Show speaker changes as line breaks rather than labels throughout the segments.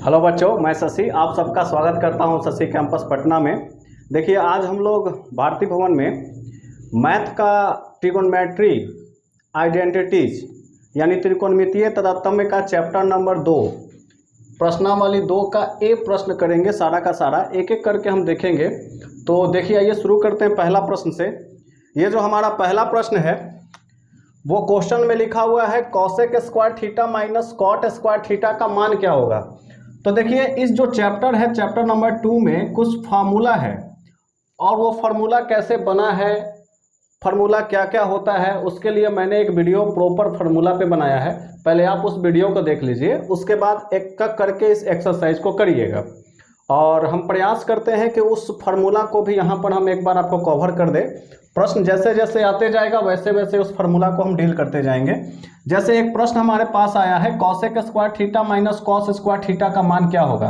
Hello बच्चों, मैं शशि आप सबका स्वागत करता हूं शशि कैंपस पटना में। देखिए, आज हम लोग भारती भवन में मैथ का ट्रिगोनोमेट्री आइडेंटिटीज यानी त्रिकोणमितीय तारतम्य का चैप्टर नंबर 2 प्रश्नावली 2 का ए प्रश्न करेंगे। सारा का सारा एक एक करके हम देखेंगे। तो देखिए, आइए शुरू करते हैं पहला प्रश्न से। ये जो हमारा पहला प्रश्न है वो क्वेश्चन में लिखा हुआ है cosec square theta minus cot square theta का मान क्या होगा। तो देखिए, इस जो चैप्टर है चैप्टर नंबर 2 में कुछ फार्मूला है और वो फार्मूला कैसे बना है, फार्मूला क्या क्या होता है, उसके लिए मैंने एक वीडियो प्रॉपर फार्मूला पे बनाया है। पहले आप उस वीडियो को देख लीजिए, उसके बाद एक एक करके इस एक्सरसाइज को करिएगा। और हम प्रयास करते हैं कि उस फार्मूला को भी यहाँ पर हम एक बार आपको कवर कर दें। प्रश्न जैसे जैसे आते जाएगा वैसे वैसे उस फार्मूला को हम डील करते जाएंगे। जैसे एक प्रश्न हमारे पास आया है cosec square theta minus cos square theta का मान क्या होगा।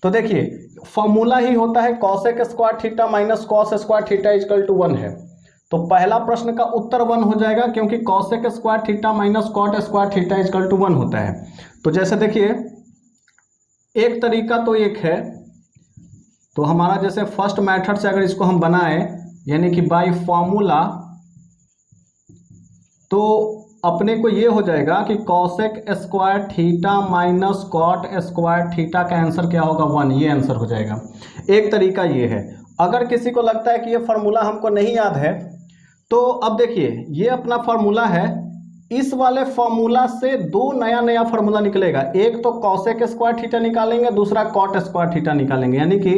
तो देखिए, फार्मूला ही होता है cosec square theta minus cos square theta equal to 1 है। तो पहला प्रश्न का उत्तर 1 हो जाएगा, क्योंकि cosec square theta minus cot square theta equal to 1 होता है। तो जैसे देखिए, एक तरीका तो एक है, तो हमारा जैसे फर्स्ट मेथड से अगर इसको हम बनाए यानी कि बाय फॉर्मूला, तो अपने को ये हो जाएगा कि cosec square theta minus cot square theta का आंसर क्या होगा 1, ये आंसर हो जाएगा। एक तरीका ये है। अगर किसी को लगता है कि ये फार्मूला हमको नहीं याद है, तो अब देखिए, ये अपना फार्मूला है, इस वाले फार्मूला से दो नया नया फार्मूला निकलेगा। एक तो कॉसेक स्क्वायर थीटा निकालेंगे, दूसरा कॉट स्क्वायर थीटा निकालेंगे। यानी कि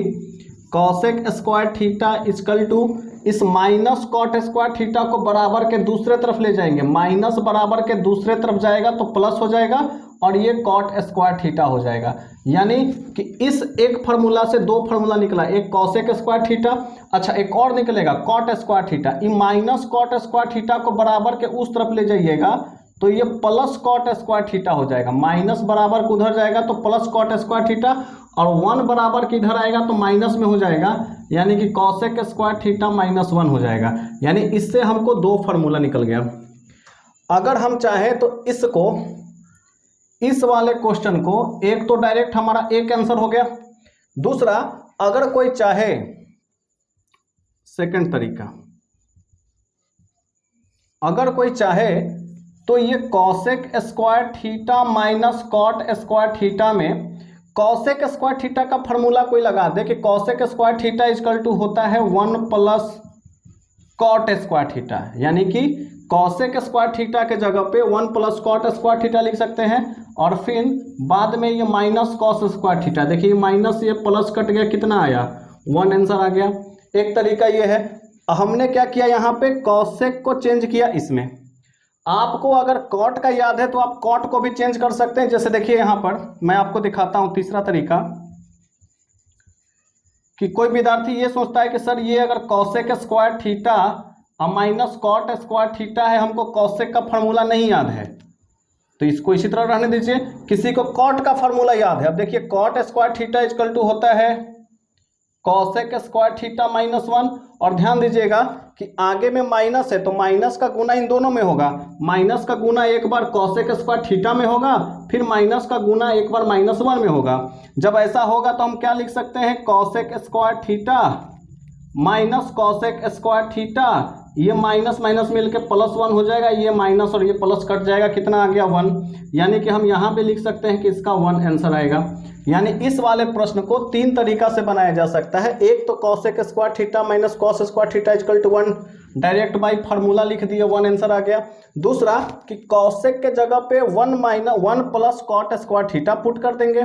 cosec square theta equal to इस माइनस कॉट स्क्वायर थीटा को बराबर के दूसरे तरफ ले जाएंगे, माइनस बराबर के दूसरे तरफ जाएगा तो प्लस हो जाएगा और ये कॉट स्क्वायर थीटा हो जाएगा। यानी कि इस एक फार्मूला से दो फार्मूला निकला, एक कॉसेक स्क्वायर थीटा, अच्छा एक और निकलेगा कॉट स्क्वायर थीटा। ये माइनस कॉट स्क्वायर थीटा को बराबर के उस तरफ ले जाइएगा तो ये प्लस कॉट स्क्वायर थीटा हो जाएगा। माइनस बराबर को उधर जाएगा तो प्लस कॉट स्क्वायर थीटा, और 1 बराबर के इधर आएगा तो माइनस में हो जाएगा, यानी कि कॉसेक स्क्वायर थीटा माइनस 1 हो जाएगा। यानी इससे हमको दो फार्मूला निकल गया। अगर हम चाहें तो इसको, इस वाले क्वेश्चन को, एक तो डायरेक्ट हमारा एक आंसर हो गया, दूसरा अगर कोई चाहे सेकंड तरीका, अगर कोई चाहे तो ये cosec square theta minus cot square theta में कॉसेक स्क्वायर थीटा का फार्मूला कोई लगा दे कि cosec square theta equal to होता है 1 प्लस कॉट स्क्वायर थीटा। यानी कि कॉसेक स्क्वायर थीटा के जगह पे 1 प्लस कॉट स्क्वायर थीटा लिख सकते हैं, और फिर बाद में ये माइनस कॉस स्क्वायर थीटा। देखिए, माइनस ये प्लस कट गया, कितना आया 1 आंसर आ गया। एक तरीका ये है। हमने क्या किया, यहाँ पे कॉसेक को चेंज किया इसमें। आपको अगर कॉट का याद है तो आप कॉट को भी चेंज कर सकते हैं। जैसे देखिए, यहां पर मैं आपको दिखाता हूं तीसरा तरीका, कि कोई विद्यार्थी ये सोचता है कि सर ये अगर cosec square theta minus cot square theta है, हमको कॉसेक का फार्मूला नहीं याद है, तो इसको इसी तरह रहने दीजिए। किसी को कॉट का फार्मूला याद है, अब देखिए cot square theta equal to होता है कॉसेक स्क्वायर थीटा माइनस 1, और ध्यान दीजिएगा कि आगे में माइनस है तो माइनस का गुना इन दोनों में होगा। माइनस का गुना एक बार कॉसेक स्क्वायर थीटा में होगा, फिर माइनस का गुना एक बार माइनस 1 में होगा। जब ऐसा होगा तो हम क्या लिख सकते हैं, cosec square theta minus cosec square theta, ये माइनस माइनस मिलकर प्लस 1 हो जाएगा, ये माइनस और ये प्लस कट जाएगा, कितना आ गया 1। यानी कि हम यहाँ पे लिख सकते हैं कि इसका 1 आंसर आएगा। यानी इस वाले प्रश्न को तीन तरीका से बनाया जा सकता है। एक तो cosec square theta minus cos square theta equal to 1, direct by formula लिख दिया, 1 आंसर आ गया। दूसरा कि कॉसेक के जगह पे 1 plus cot square theta put कर देंगे,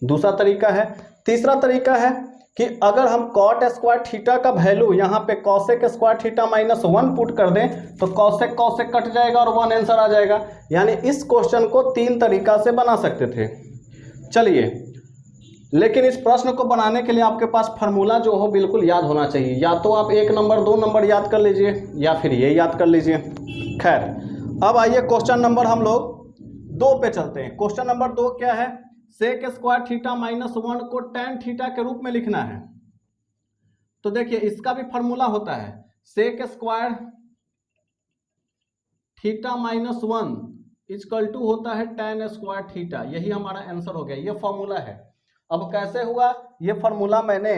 दूसरा तरीका है। तीसरा तरीका है कि अगर हम कॉट स्क्वायर थीटा का वैल्यू यहाँ पे cosec square theta minus 1 put कर दें तो कॉसेक कॉसेक कट जाएगा और 1 आंसर आ जाएगा। यानी इस क्वेश्चन को तीन तरीका से बना सकते थे। चलिए, लेकिन इस प्रश्न को बनाने के लिए आपके पास फार्मूला जो हो बिल्कुल याद होना चाहिए। या तो आप 1 नंबर 2 नंबर याद कर लीजिए, या फिर ये याद कर लीजिए। खैर, अब आइए क्वेश्चन नंबर हम लोग 2 पे चलते हैं। क्वेश्चन नंबर 2 क्या है, सेक स्क्वायर थीटा माइनस 1 को टेन थीटा के रूप में लिखना है। तो देखिए, इसका भी फार्मूला होता है sec square theta minus 1 equal to होता है टेन स्क्वायर थीटा। यही हमारा आंसर हो गया, ये फॉर्मूला है। अब कैसे हुआ, ये फार्मूला मैंने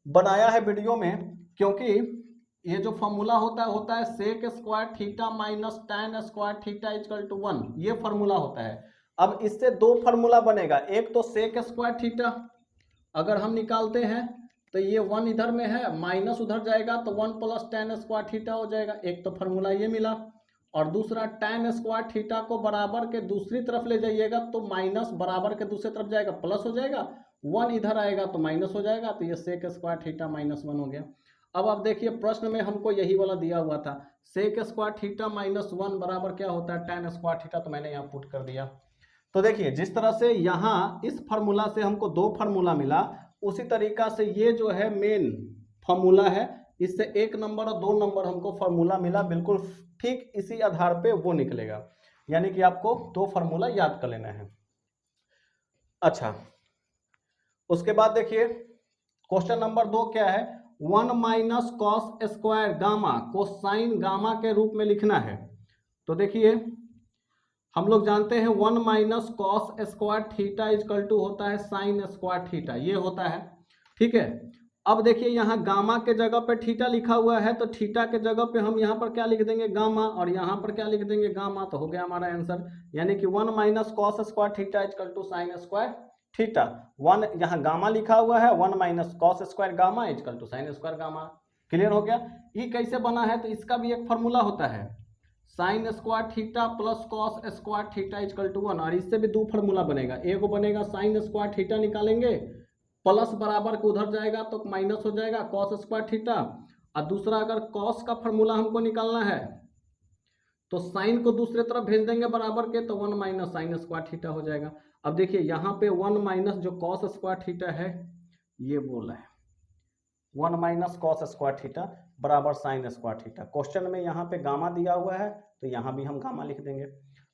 बनाया है वीडियो में, क्योंकि ये जो फार्मूला होता है sec square theta minus tan square theta equal to 1, ये फार्मूला होता है। अब इससे दो फार्मूला बनेगा, एक तो सेक स्क्वायर थीटा अगर हम निकालते हैं तो ये 1 इधर में है, माइनस उधर जाएगा तो 1 प्लस tan स्क्वायर थीटा हो जाएगा, एक तो फार्मूला ये मिला। और दूसरा tan स्क्वायर थीटा को बराबर के दूसरी तरफ ले जाइएगा तो माइनस बराबर के दूसरी तरफ जाएगा प्लस हो जाएगा, 1 इधर आएगा तो माइनस हो जाएगा, तो ये सेक स्क्वायर थीटा माइनस 1 हो गया। अब आप देखिए प्रश्न में हमको यही वाला दिया हुआ था, सेक स्क्वायर थीटा माइनस 1 बराबर क्या होता है tan स्क्वायर थीटा, तो मैंने यहाँ पुट कर दिया। तो देखिए जिस तरह से यहाँ इस फार्मूला से हमको दो फार्मूला मिला, उसी तरीका से ये जो है मेन फार्मूला है, इससे 1 नंबर और 2 नंबर हमको फार्मूला मिला, बिल्कुल ठीक इसी आधार पे वो निकलेगा। यानी कि आपको दो फार्मूला याद कर लेना है। अच्छा, उसके बाद देखिए क्वेश्चन नंबर 2 क्या है, 1 माइनस कॉस स्क्वायर गामा को साइन गामा के रूप में लिखना है। तो देखिए हम लोग जानते हैं 1 minus cos square theta equal to होता है साइन स्क्वायर थीटा, ये होता है, ठीक है। अब देखिए यहाँ गामा के जगह पे थीटा लिखा हुआ है, तो थीटा के जगह पे हम यहाँ पर क्या लिख देंगे गामा, और यहाँ पर क्या लिख देंगे गामा, तो हो गया हमारा आंसर। यानी कि 1 minus cos square theta equal to sine square theta. 1 यहाँ गामा लिखा हुआ है, 1 minus cos square gamma equal to sine square gamma. Clear हो गया। ये कैसे बना है, तो इसका भी एक फॉर्मूला होता है, sine square theta plus cos square theta equal to 1, और इससे भी दो फार्मूला बनेगा, एक बनेगा साइन स्क्वायर थीटा निकालेंगे, प्लस बराबर को उधर जाएगा तो माइनस हो जाएगा कॉस स्क्वायर थीटा, और दूसरा अगर कॉस का फार्मूला हमको निकालना है तो साइन को दूसरे तरफ भेज देंगे बराबर के, तो 1 माइनस साइन स्क्वायर थीटा हो जाएगा। अब देखिए यहाँ पे 1 माइनस जो कॉस स्क्वायर थीटा है ये बोला है 1 माइनस कॉस स्क्वायर थीटा बराबर साइन स्क्वायर थीटा। क्वेश्चन में यहाँ पे गामा दिया हुआ है तो यहाँ भी हम गामा लिख देंगे।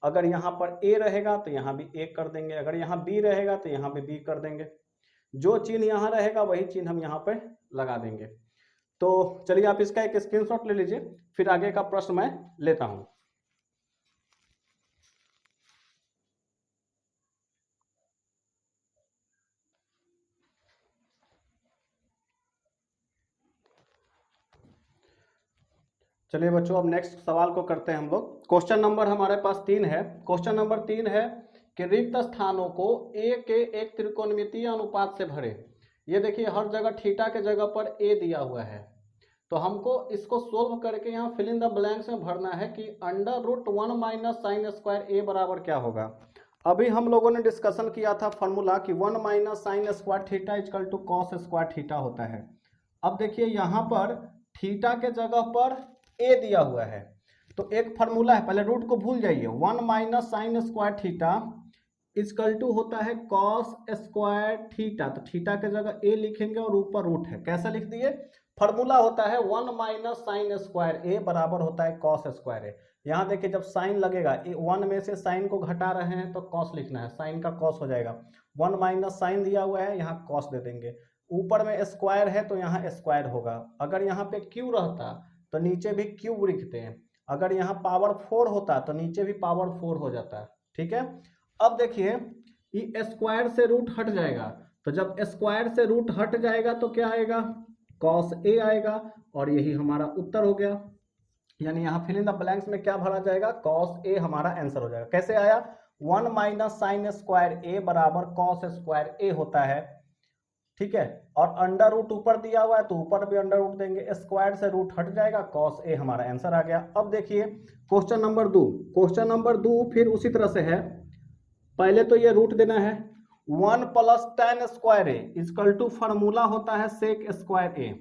अगर यहाँ पर ए रहेगा तो यहाँ भी ए कर देंगे, अगर यहाँ बी रहेगा तो यहाँ पे बी कर देंगे, जो चिन्ह यहाँ रहेगा वही चिन्ह हम यहाँ पे लगा देंगे। तो चलिए आप इसका एक स्क्रीनशॉट ले लीजिए, फिर आगे का प्रश्न मैं लेता हूँ। चलिए बच्चों अब नेक्स्ट सवाल को करते हैं हम लोग। क्वेश्चन नंबर हमारे पास 3 है। क्वेश्चन नंबर 3 है कि रिक्त स्थानों को ए के एक त्रिकोणमितीय अनुपात से भरे। ये देखिए हर जगह थीटा के जगह पर ए दिया हुआ है, तो हमको इसको सोल्व करके यहाँ फिल इन द ब्लैंक्स में भरना है कि under root 1 minus sine square A बराबर क्या होगा। अभी हम लोगों ने डिस्कशन किया था फॉर्मूला कि 1 minus sine square theta equal to cos square theta होता है। अब देखिए यहाँ पर थीटा के जगह पर ए दिया हुआ है, तो एक फार्मूला है, पहले रूट को भूल जाइए, 1 minus sine square theta equal to होता है कॉस स्क्वायर थीटा, तो थीटा के जगह ए लिखेंगे और ऊपर रूट है। कैसा लिख दिए, फार्मूला होता है 1 माइनस साइन स्क्वायर ए बराबर होता है कॉस स्क्वायर ए। यहाँ देखिए जब साइन लगेगा 1 में से साइन को घटा रहे हैं तो कॉस लिखना है, साइन का कॉस हो जाएगा। 1 माइनस साइन दिया हुआ है, यहाँ कॉस दे देंगे, ऊपर में स्क्वायर है तो यहाँ स्क्वायर होगा। अगर यहाँ पे क्यू रहता तो नीचे भी क्यूब लिखते हैं, अगर यहाँ पावर 4 होता तो नीचे भी पावर 4 हो जाता, ठीक है। अब देखिए ये स्क्वायर से रूट हट जाएगा, तो जब स्क्वायर से रूट हट जाएगा तो क्या आएगा, कॉस ए आएगा, और यही हमारा उत्तर हो गया। यानी यहाँ फिल इन द ब्लैंक्स में क्या भरा जाएगा, कॉस ए हमारा आंसर हो जाएगा। कैसे आया, 1 माइनस साइन स्क्वायर ए बराबर कॉस स्क्वायर ए होता है, ठीक है। और अंडर रूट ऊपर दिया हुआ है तो ऊपर भी अंडर रूट देंगे, स्क्वायर से रूट हट जाएगा, कॉस ए हमारा आंसर आ गया। अब देखिए क्वेश्चन नंबर 2, क्वेश्चन नंबर 2 फिर उसी तरह से है, पहले तो ये रूट देना है, 1 plus tan square A equal to formula होता है सेक स्क्वायर ए।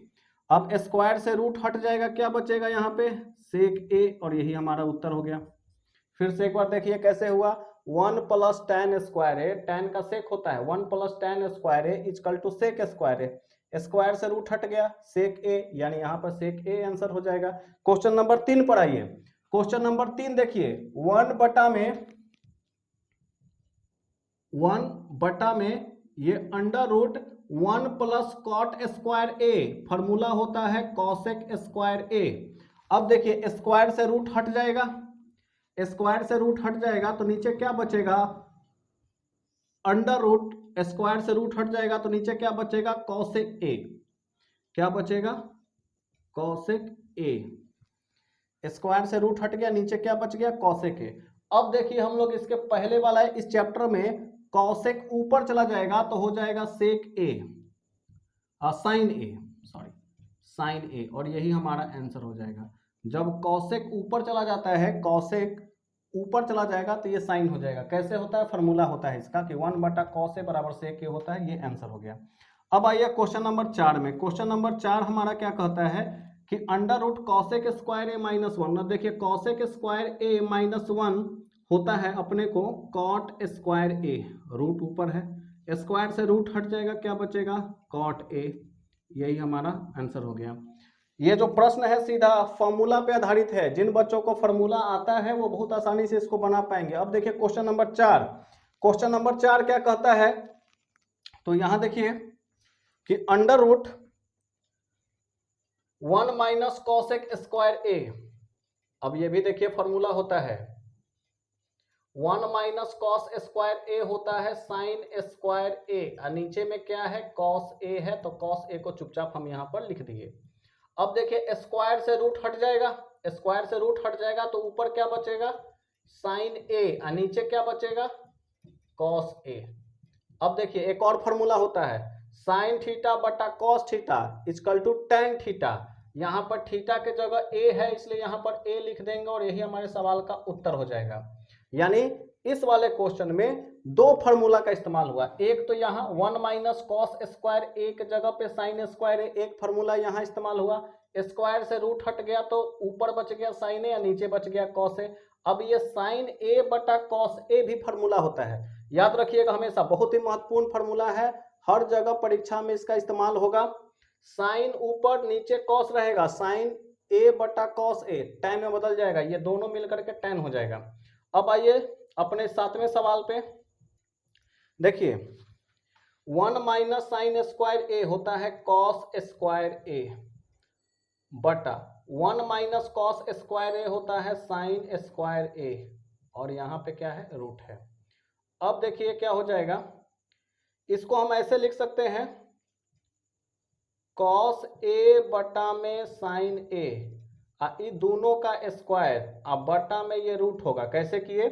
अब स्क्वायर से रूट हट जाएगा, क्या बचेगा यहाँ पे, सेक ए, और यही हमारा उत्तर हो गया। फिर से एक बार देखिए कैसे हुआ, 1 plus tan square A, tan का सेक होता है, 1 plus tan square A equal to sec square A, square से रूट हट गया, सेक ए, यानी यहाँ पर सेक ए आंसर हो जाएगा। क्वेश्चन नंबर 3 पर आइए। क्वेश्चन नंबर 3 देखिए, 1 बटा में ये under root 1 plus cot square A, formula होता है कॉसेक स्क्वायर ए। अब देखिए स्क्वायर से रूट हट जाएगा, स्क्वायर से रूट हट जाएगा तो नीचे क्या बचेगा, अंडर रूट स्क्वायर से रूट हट जाएगा तो नीचे क्या बचेगा, कॉसेक ए। क्या बचेगा, कॉसेक ए। स्क्वायर से रूट हट गया, नीचे क्या बच गया, कॉसेक ए। अब देखिए हम लोग इसके पहले वाला है, इस चैप्टर में कॉसेक ऊपर चला जाएगा तो हो जाएगा सेक ए, साइन ए, सॉरी साइन ए, और यही हमारा आंसर हो जाएगा। जब कॉसेक ऊपर चला जाता है, कॉसेक ऊपर चला जाएगा तो ये साइन हो जाएगा। कैसे होता है, फार्मूला होता है इसका कि 1/cos ए बराबर सेक ए होता है। ये आंसर हो गया। अब आइए क्वेश्चन नंबर 4 में। क्वेश्चन नंबर 4 हमारा क्या कहता है कि अंडर रूट कॉसेक स्क्वायर ए माइनस 1। अब देखिए कॉसेक स्क्वायर ए माइनस 1 होता है अपने को कॉट स्क्वायर ए, रूट ऊपर है, स्क्वायर से रूट हट जाएगा, क्या बचेगा, कॉट ए। यही हमारा आंसर हो गया। ये जो प्रश्न है सीधा फॉर्मूला पे आधारित है। जिन बच्चों को फॉर्मूला आता है वो बहुत आसानी से इसको बना पाएंगे। अब देखिए क्वेश्चन नंबर 4। क्वेश्चन नंबर 4 क्या कहता है, तो यहां देखिए कि under root 1 minus cosec square A. अब ये भी देखिए फॉर्मूला होता है, 1 माइनस कॉस स्क्वायर ए होता है साइन स्क्वायर ए, और नीचे में क्या है, कॉस ए है, तो कॉस ए को चुपचाप हम यहां पर लिख दिए। अब देखिए स्क्वायर से रूट हट जाएगा, स्क्वायर से रूट हट जाएगा तो ऊपर क्या बचेगा, साइन ए, और नीचे क्या बचेगा, कॉस ए। अब देखिए एक और फॉर्मूला होता है, साइन थीटा बटा cos theta equal to tan theta. यहाँ पर थीटा के जगह ए है इसलिए यहाँ पर ए लिख देंगे और यही हमारे सवाल का उत्तर हो जाएगा। यानी इस वाले क्वेश्चन में दो फार्मूला का इस्तेमाल हुआ। एक तो यहाँ 1 माइनस कॉस स्क्वायर ए के जगह पे साइन स्क्वायर ए, एक फार्मूला यहाँ इस्तेमाल हुआ। स्क्वायर से रूट हट गया तो ऊपर बच गया साइन ए, नीचे बच गया कॉस ए। अब ये साइन ए बटा कॉस ए भी फार्मूला होता है, याद रखिएगा हमेशा, बहुत ही महत्वपूर्ण फार्मूला है, हर जगह परीक्षा में इसका इस्तेमाल होगा। साइन ऊपर नीचे कॉस रहेगा, साइन ए बटा कॉस ए, टैन में बदल जाएगा, ये दोनों मिलकर के टैन हो जाएगा। अब आइए अपने 7वें सवाल पे देखिए, 1 माइनस साइन स्क्वायर ए होता है कॉस स्क्वायर ए बटा 1 माइनस कॉस स्क्वायर ए होता है साइन स्क्वायर ए, और यहाँ पे क्या है, रूट है। अब देखिए क्या हो जाएगा, इसको हम ऐसे लिख सकते हैं, कॉस ए बटा में साइन ए, इन दोनों का स्क्वायर, अब बटा में ये रूट होगा। कैसे किए,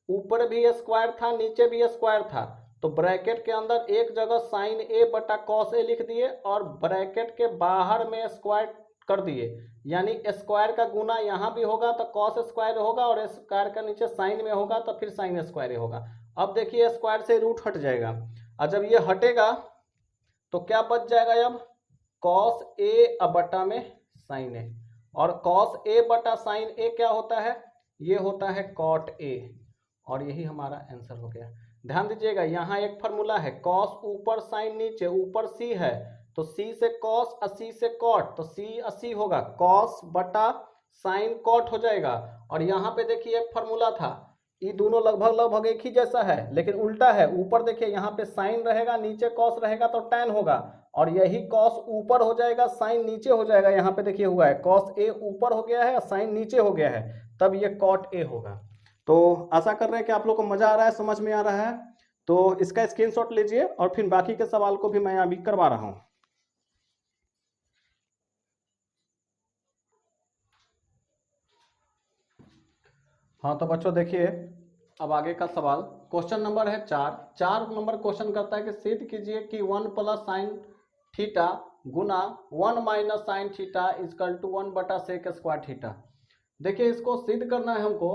ऊपर भी स्क्वायर था नीचे भी स्क्वायर था, तो ब्रैकेट के अंदर एक जगह साइन ए बटा कॉस ए लिख दिए और ब्रैकेट के बाहर में स्क्वायर कर दिए, यानी स्क्वायर का गुना यहाँ भी होगा तो कॉस स्क्वायर होगा, और स्क्वायर का नीचे साइन में होगा तो फिर साइन स्क्वायर होगा। अब देखिए स्क्वायर से रूट हट जाएगा, और जब ये हटेगा तो क्या बच जाएगा, अब कॉस ए बटा में साइन ए, और कॉस ए बटा साइन ए क्या होता है, ये होता है कॉट ए, और यही हमारा आंसर हो गया। ध्यान दीजिएगा यहाँ एक फार्मूला है, कॉस ऊपर साइन नीचे, ऊपर सी है तो सी से कॉस, 80 से कॉट, तो सी 80 होगा, कॉस बटा साइन कॉट हो जाएगा। और यहाँ पे देखिए एक फार्मूला था, ये दोनों लगभग एक ही जैसा है लेकिन उल्टा है, ऊपर देखिए यहाँ पे साइन रहेगा नीचे कॉस रहेगा तो टैन होगा, और यही कॉस ऊपर हो जाएगा साइन नीचे हो जाएगा। यहाँ पे देखिए हुआ है, कॉस ए ऊपर हो गया है साइन नीचे हो गया है, तब ये कॉट ए होगा। तो आशा कर रहे हैं कि आप लोग को मजा आ रहा है, समझ में आ रहा है, तो इसका स्क्रीनशॉट लीजिए और फिर बाकी के सवाल को भी मैं अभी करवा रहा हूँ। हाँ तो बच्चों देखिए अब आगे का सवाल, क्वेश्चन नंबर है 4 नंबर क्वेश्चन करता है कि सिद्ध कीजिए कि 1 प्लस साइन थीटा गुना 1 minus sine theta equal to 1 बटा सेक स्क्वायर थीटा। देखिए इसको सिद्ध करना है हमको,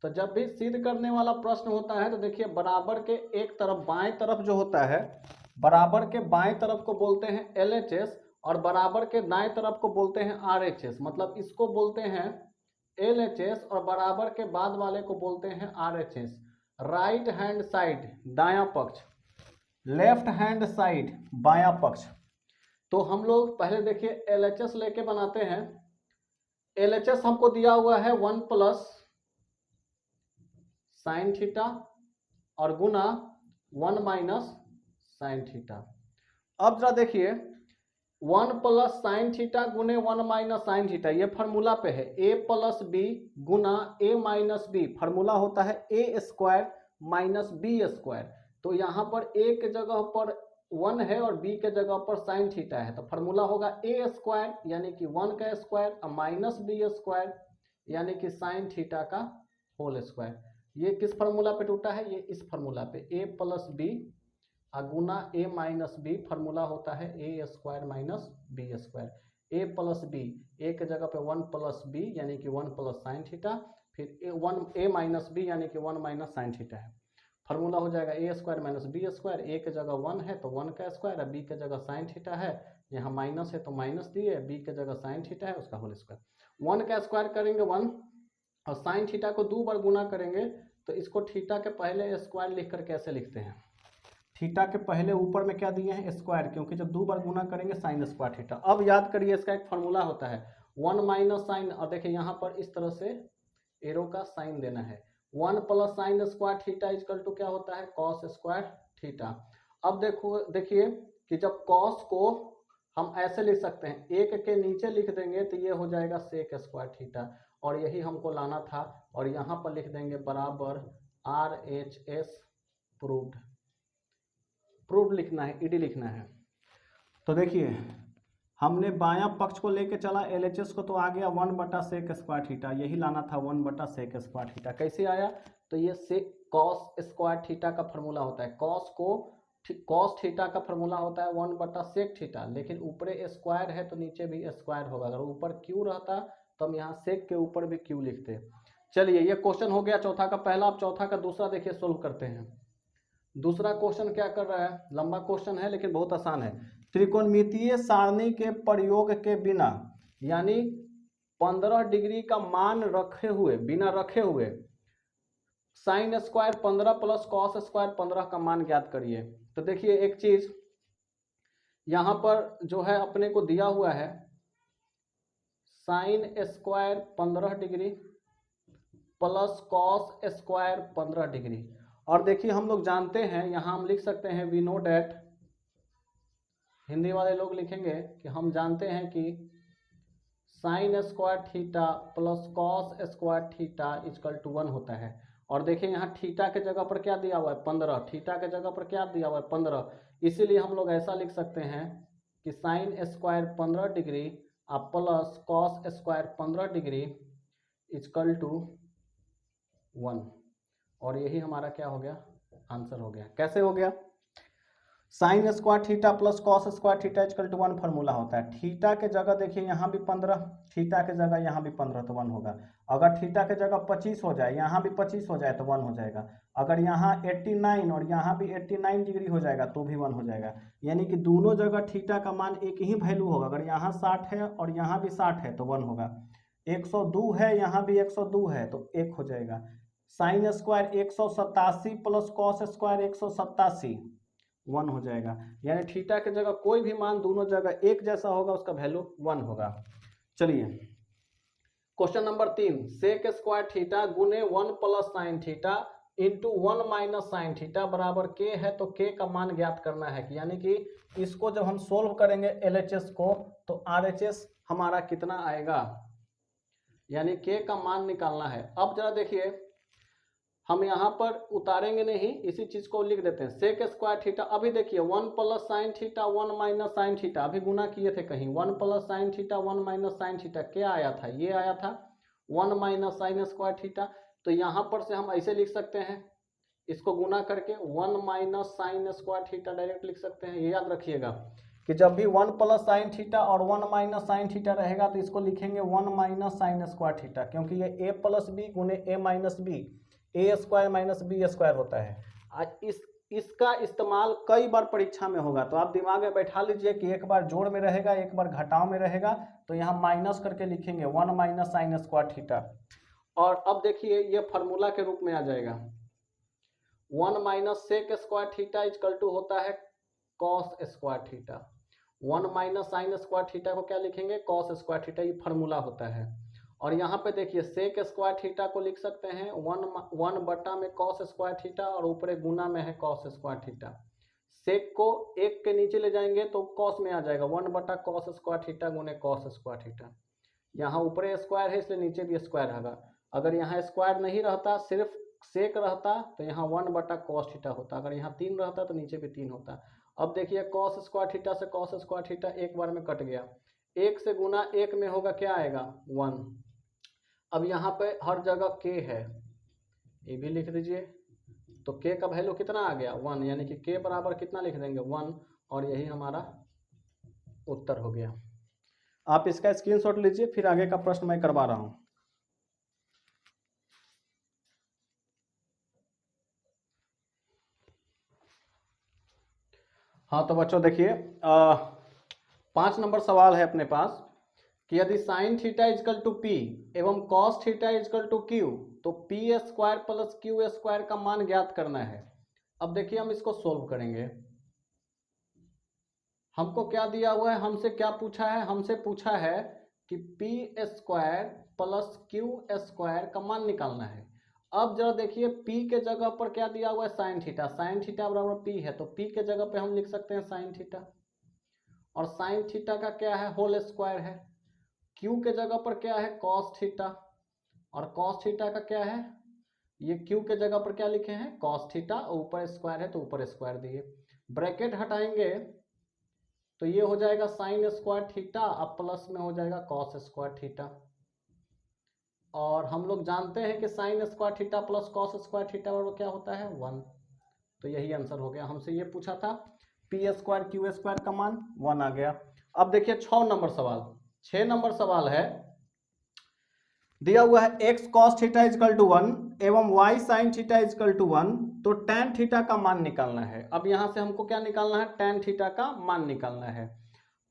तो जब भी सिद्ध करने वाला प्रश्न होता है तो देखिए बराबर के एक तरफ बाएं तरफ जो होता है, बराबर के बाएं तरफ को बोलते हैं LHS और बराबर के दाएं तरफ को बोलते हैं RHS। मतलब इसको बोलते हैं LHS और बराबर के बाद वाले को बोलते हैं RHS। राइट हैंड साइड दायां पक्ष, लेफ्ट हैंड साइड बायां पक्ष। तो हम लोग पहले देखिए LHS लेके बनाते हैं। LHS हमको दिया हुआ है 1 प्लस साइन थीटा और गुना 1 माइनस साइन थीटा। अब जरा देखिए 1 प्लस साइन थीटा गुने 1 माइनस साइन थीटा, ये फार्मूला पे है, a प्लस बी गुना a माइनस बी, फार्मूला होता है a square minus B square. तो यहाँ पर ए के जगह पर 1 है और बी के जगह पर साइन थीटा है, तो फॉर्मूला होगा ए स्क्वायर यानी कि 1 का स्क्वायर माइनस बी स्क्वायर यानी कि साइन थीटा का होल स्क्वायर। ये किस फार्मूला पे टूटा है? ये इस फार्मूला पे ए प्लस बी गुना ए माइनस बी, फार्मूला होता है ए स्क्वायर माइनस बी स्क्वायर। ए प्लस बी, ए के जगह पे 1 प्लस बी यानी कि 1 प्लस साइन थीटा, फिर ए माइनस बी यानी कि 1 माइनस साइन थीटा है। फार्मूला हो जाएगा ए स्क्वायर माइनस बी स्क्वायर। ए के जगह 1 है तो 1 का स्क्वायर है, बी के जगह साइन थीटा है, यहाँ माइनस है तो माइनस दिए, बी के जगह साइन थीटा है उसका होल स्क्वायर। 1 का स्क्वायर करेंगे 1 और साइन थीटा को 2 बार गुना करेंगे तो इसको थीटा के पहले स्क्वायर लिख कर कैसे लिखते हैं? थीटा के पहले ऊपर में क्या दिए हैं? स्क्वायर, क्योंकि जब 2 बार गुना करेंगे साइन स्क्वायर थीटा। अब याद करिए इसका एक फार्मूला होता है 1 माइनस साइन, और देखिए यहाँ पर इस तरह से एरो का साइन देना है। 1 plus sine square theta equal to क्या होता है? Cos square theta. अब देखिए कि जब कॉस को हम ऐसे लिख सकते हैं, एक के नीचे लिख देंगे तो ये हो जाएगा सेक स्क्वायर थीटा, और यही हमको लाना था, और यहाँ पर लिख देंगे बराबर RHS प्रूव्ड। प्रूव्ड लिखना है, ईडी लिखना है। तो देखिए हमने बायां पक्ष को लेके चला LHS को, तो आ गया 1 बटा सेक स्क्वायर थीटा, यही लाना था 1 बटा सेक स्क्वायर थीटा। कैसे आया? तो ये सेक कॉस स्क्वायर थीटा का फॉर्मूला होता है, कॉस थीटा का फॉर्मूला होता है 1 बटा सेक थीटा, लेकिन ऊपरे स्क्वायर है तो नीचे भी स्क्वायर होगा। अगर ऊपर क्यू रहता तो हम यहाँ सेक के ऊपर भी क्यू लिखते। चलिए ये क्वेश्चन हो गया चौथा का पहला। अब चौथा का दूसरा देखिए सोल्व करते हैं। दूसरा क्वेश्चन क्या कर रहा है? लंबा क्वेश्चन है लेकिन बहुत आसान है। त्रिकोणमितीय सारणी के प्रयोग के बिना, यानी 15 डिग्री का मान रखे हुए, बिना रखे हुए sign square 15 plus cos square 15 का मान ज्ञात करिए। तो देखिए एक चीज यहां पर जो है अपने को दिया हुआ है sine square 15 degree plus cos square 15 degree, और देखिए हम लोग जानते हैं, यहां हम लिख सकते हैं वी नो डैट, हिंदी वाले लोग लिखेंगे कि हम जानते हैं कि sine square theta plus cos square theta equal to 1 होता है। और देखिए यहाँ थीटा के जगह पर क्या दिया हुआ है? 15। थीटा के जगह पर क्या दिया हुआ है? 15। इसीलिए हम लोग ऐसा लिख सकते हैं कि sine square 15 degree plus cos square 15 degree equal to 1, और यही हमारा क्या हो गया? आंसर हो गया। कैसे हो गया? Sine square theta plus cos square theta equal to 1 formula होता है। थीटा के जगह देखिए यहाँ भी 15, थीटा के जगह यहाँ भी 15 तो 1 होगा। अगर थीटा के जगह 25 हो जाए, यहाँ भी 25 हो जाए तो 1 हो जाएगा। अगर यहाँ 89 और यहाँ भी 89 डिग्री हो जाएगा तो भी 1 हो जाएगा। यानी कि दोनों जगह थीटा का मान एक ही वैल्यू होगा। अगर यहाँ 60 है और यहाँ भी 60 है तो 1 होगा। 102 है, यहाँ भी 102 है तो 1 हो जाएगा। Sine square 187 plus cos square 187 1 हो जाएगा। यानी थीटा के जगह कोई भी मान दोनों जगह एक जैसा होगा, उसका वैल्यू 1 होगा। चलिए question number 3, sec square theta गुने 1 plus sine theta into 1 minus sine theta बराबर के है, तो के का मान ज्ञात करना है। यानी कि इसको जब हम सोल्व करेंगे LHS को तो RHS हमारा कितना आएगा, यानी के का मान निकालना है। अब जरा देखिए हम यहाँ पर उतारेंगे नहीं, इसी चीज को लिख देते हैं सेक स्क्वायर थीटा। अभी देखिए 1 plus sine theta 1 minus sine theta, अभी गुना किए थे कहीं, 1 plus sine theta 1 minus sine theta क्या आया था? ये आया था 1 माइनस साइन स्क्वायर थीटा। तो यहाँ पर से हम ऐसे लिख सकते हैं, इसको गुना करके 1 minus sine square theta direct लिख सकते हैं। ये याद रखिएगा कि जब भी 1 प्लस साइन थीटा और 1 माइनस साइन थीटा रहेगा तो इसको लिखेंगे 1 माइनस साइन स्क्वायर थीटा, क्योंकि ये a प्लस बी गुने a minus B, A square minus B square होता है। आज इसका इस्तेमाल कई बार परीक्षा में होगा, तो आप दिमाग में बैठा लीजिए कि एक बार जोड़ में रहेगा, एक बार घटाव में रहेगा, तो यहाँ माइनस करके लिखेंगे 1 माइनस साइन स्क्वायर थीटा। और अब देखिए ये फार्मूला के रूप में आ जाएगा 1 minus sec square theta equal to होता है cos square theta. 1 minus sine square theta को क्या लिखेंगे? कॉस स्क्वायर थीटा, ये फार्मूला होता है। और यहाँ पे देखिए सेक स्क्वायर थीटा को लिख सकते हैं 1 बटा में कॉस स्क्वायर थीटा और ऊपरे गुना में है कॉस स्क्वायर थीटा। सेक को 1 के नीचे ले जाएंगे तो कॉस में आ जाएगा 1 बटा कॉस स्क्वायर थीटा गुने कॉस स्क्वायर थीटा। यहाँ ऊपरे स्क्वायर है इसलिए नीचे भी स्क्वायर होगा। अगर यहाँ स्क्वायर नहीं रहता, सिर्फ सेक रहता तो यहाँ 1/cos थीटा होता, अगर यहाँ 3 रहता तो नीचे भी 3 होता। अब देखिए cos स्क्वायर थीटा से cos स्क्वायर थीटा एक बार में कट गया, 1 से गुना 1 में होगा क्या आएगा 1। अब यहाँ पे हर जगह k है, ये भी लिख दीजिए, तो k का वैल्यू कितना आ गया 1, यानी कि k बराबर कितना लिख देंगे 1, और यही हमारा उत्तर हो गया। आप इसका स्क्रीनशॉट लीजिए, फिर आगे का प्रश्न मैं करवा रहा हूं। हाँ तो बच्चों देखिए 5 नंबर सवाल है अपने पास कि यदि sine theta is equal to P एवं cos theta is equal to Q तो P square plus Q square का मान ज्ञात करना है। अब देखिए हम इसको सोल्व करेंगे। हमको क्या दिया हुआ है, हमसे क्या पूछा है, हमसे पूछा है कि P square plus Q square का मान निकालना है। अब जरा देखिए p के जगह पर क्या दिया हुआ है साइन थीटा, साइन थीटा बराबर p है, तो p के जगह पे हम लिख सकते हैं साइन थीटा, और साइन थीटा का क्या है होल स्क्वायर है। q के जगह पर क्या है कॉस थीटा, और कॉस थीटा का क्या है, ये q के जगह पर क्या लिखे हैं कॉस थीटा, ऊपर स्क्वायर है तो ऊपर स्क्वायर दिए, ब्रैकेट हटाएंगे तो ये हो जाएगा साइन स्क्वायर थीटा, अब प्लस में हो जाएगा कॉस स्क्वायर थीटा, और हम लोग जानते हैं कि sine square theta plus cos square theta बराबर क्या होता है 1, तो यही आंसर हो गया। हमसे ये पूछा था पी स्क्वायर क्यू स्क्वायर का मान 1 आ गया। अब देखिए 6 नंबर सवाल, 6 नंबर सवाल है, दिया हुआ है x cos theta is equal to 1 एवं y sin theta is equal to 1, तो tan थीटा का मान निकालना है। अब यहां से हमको क्या निकालना है tan थीटा का मान निकालना है।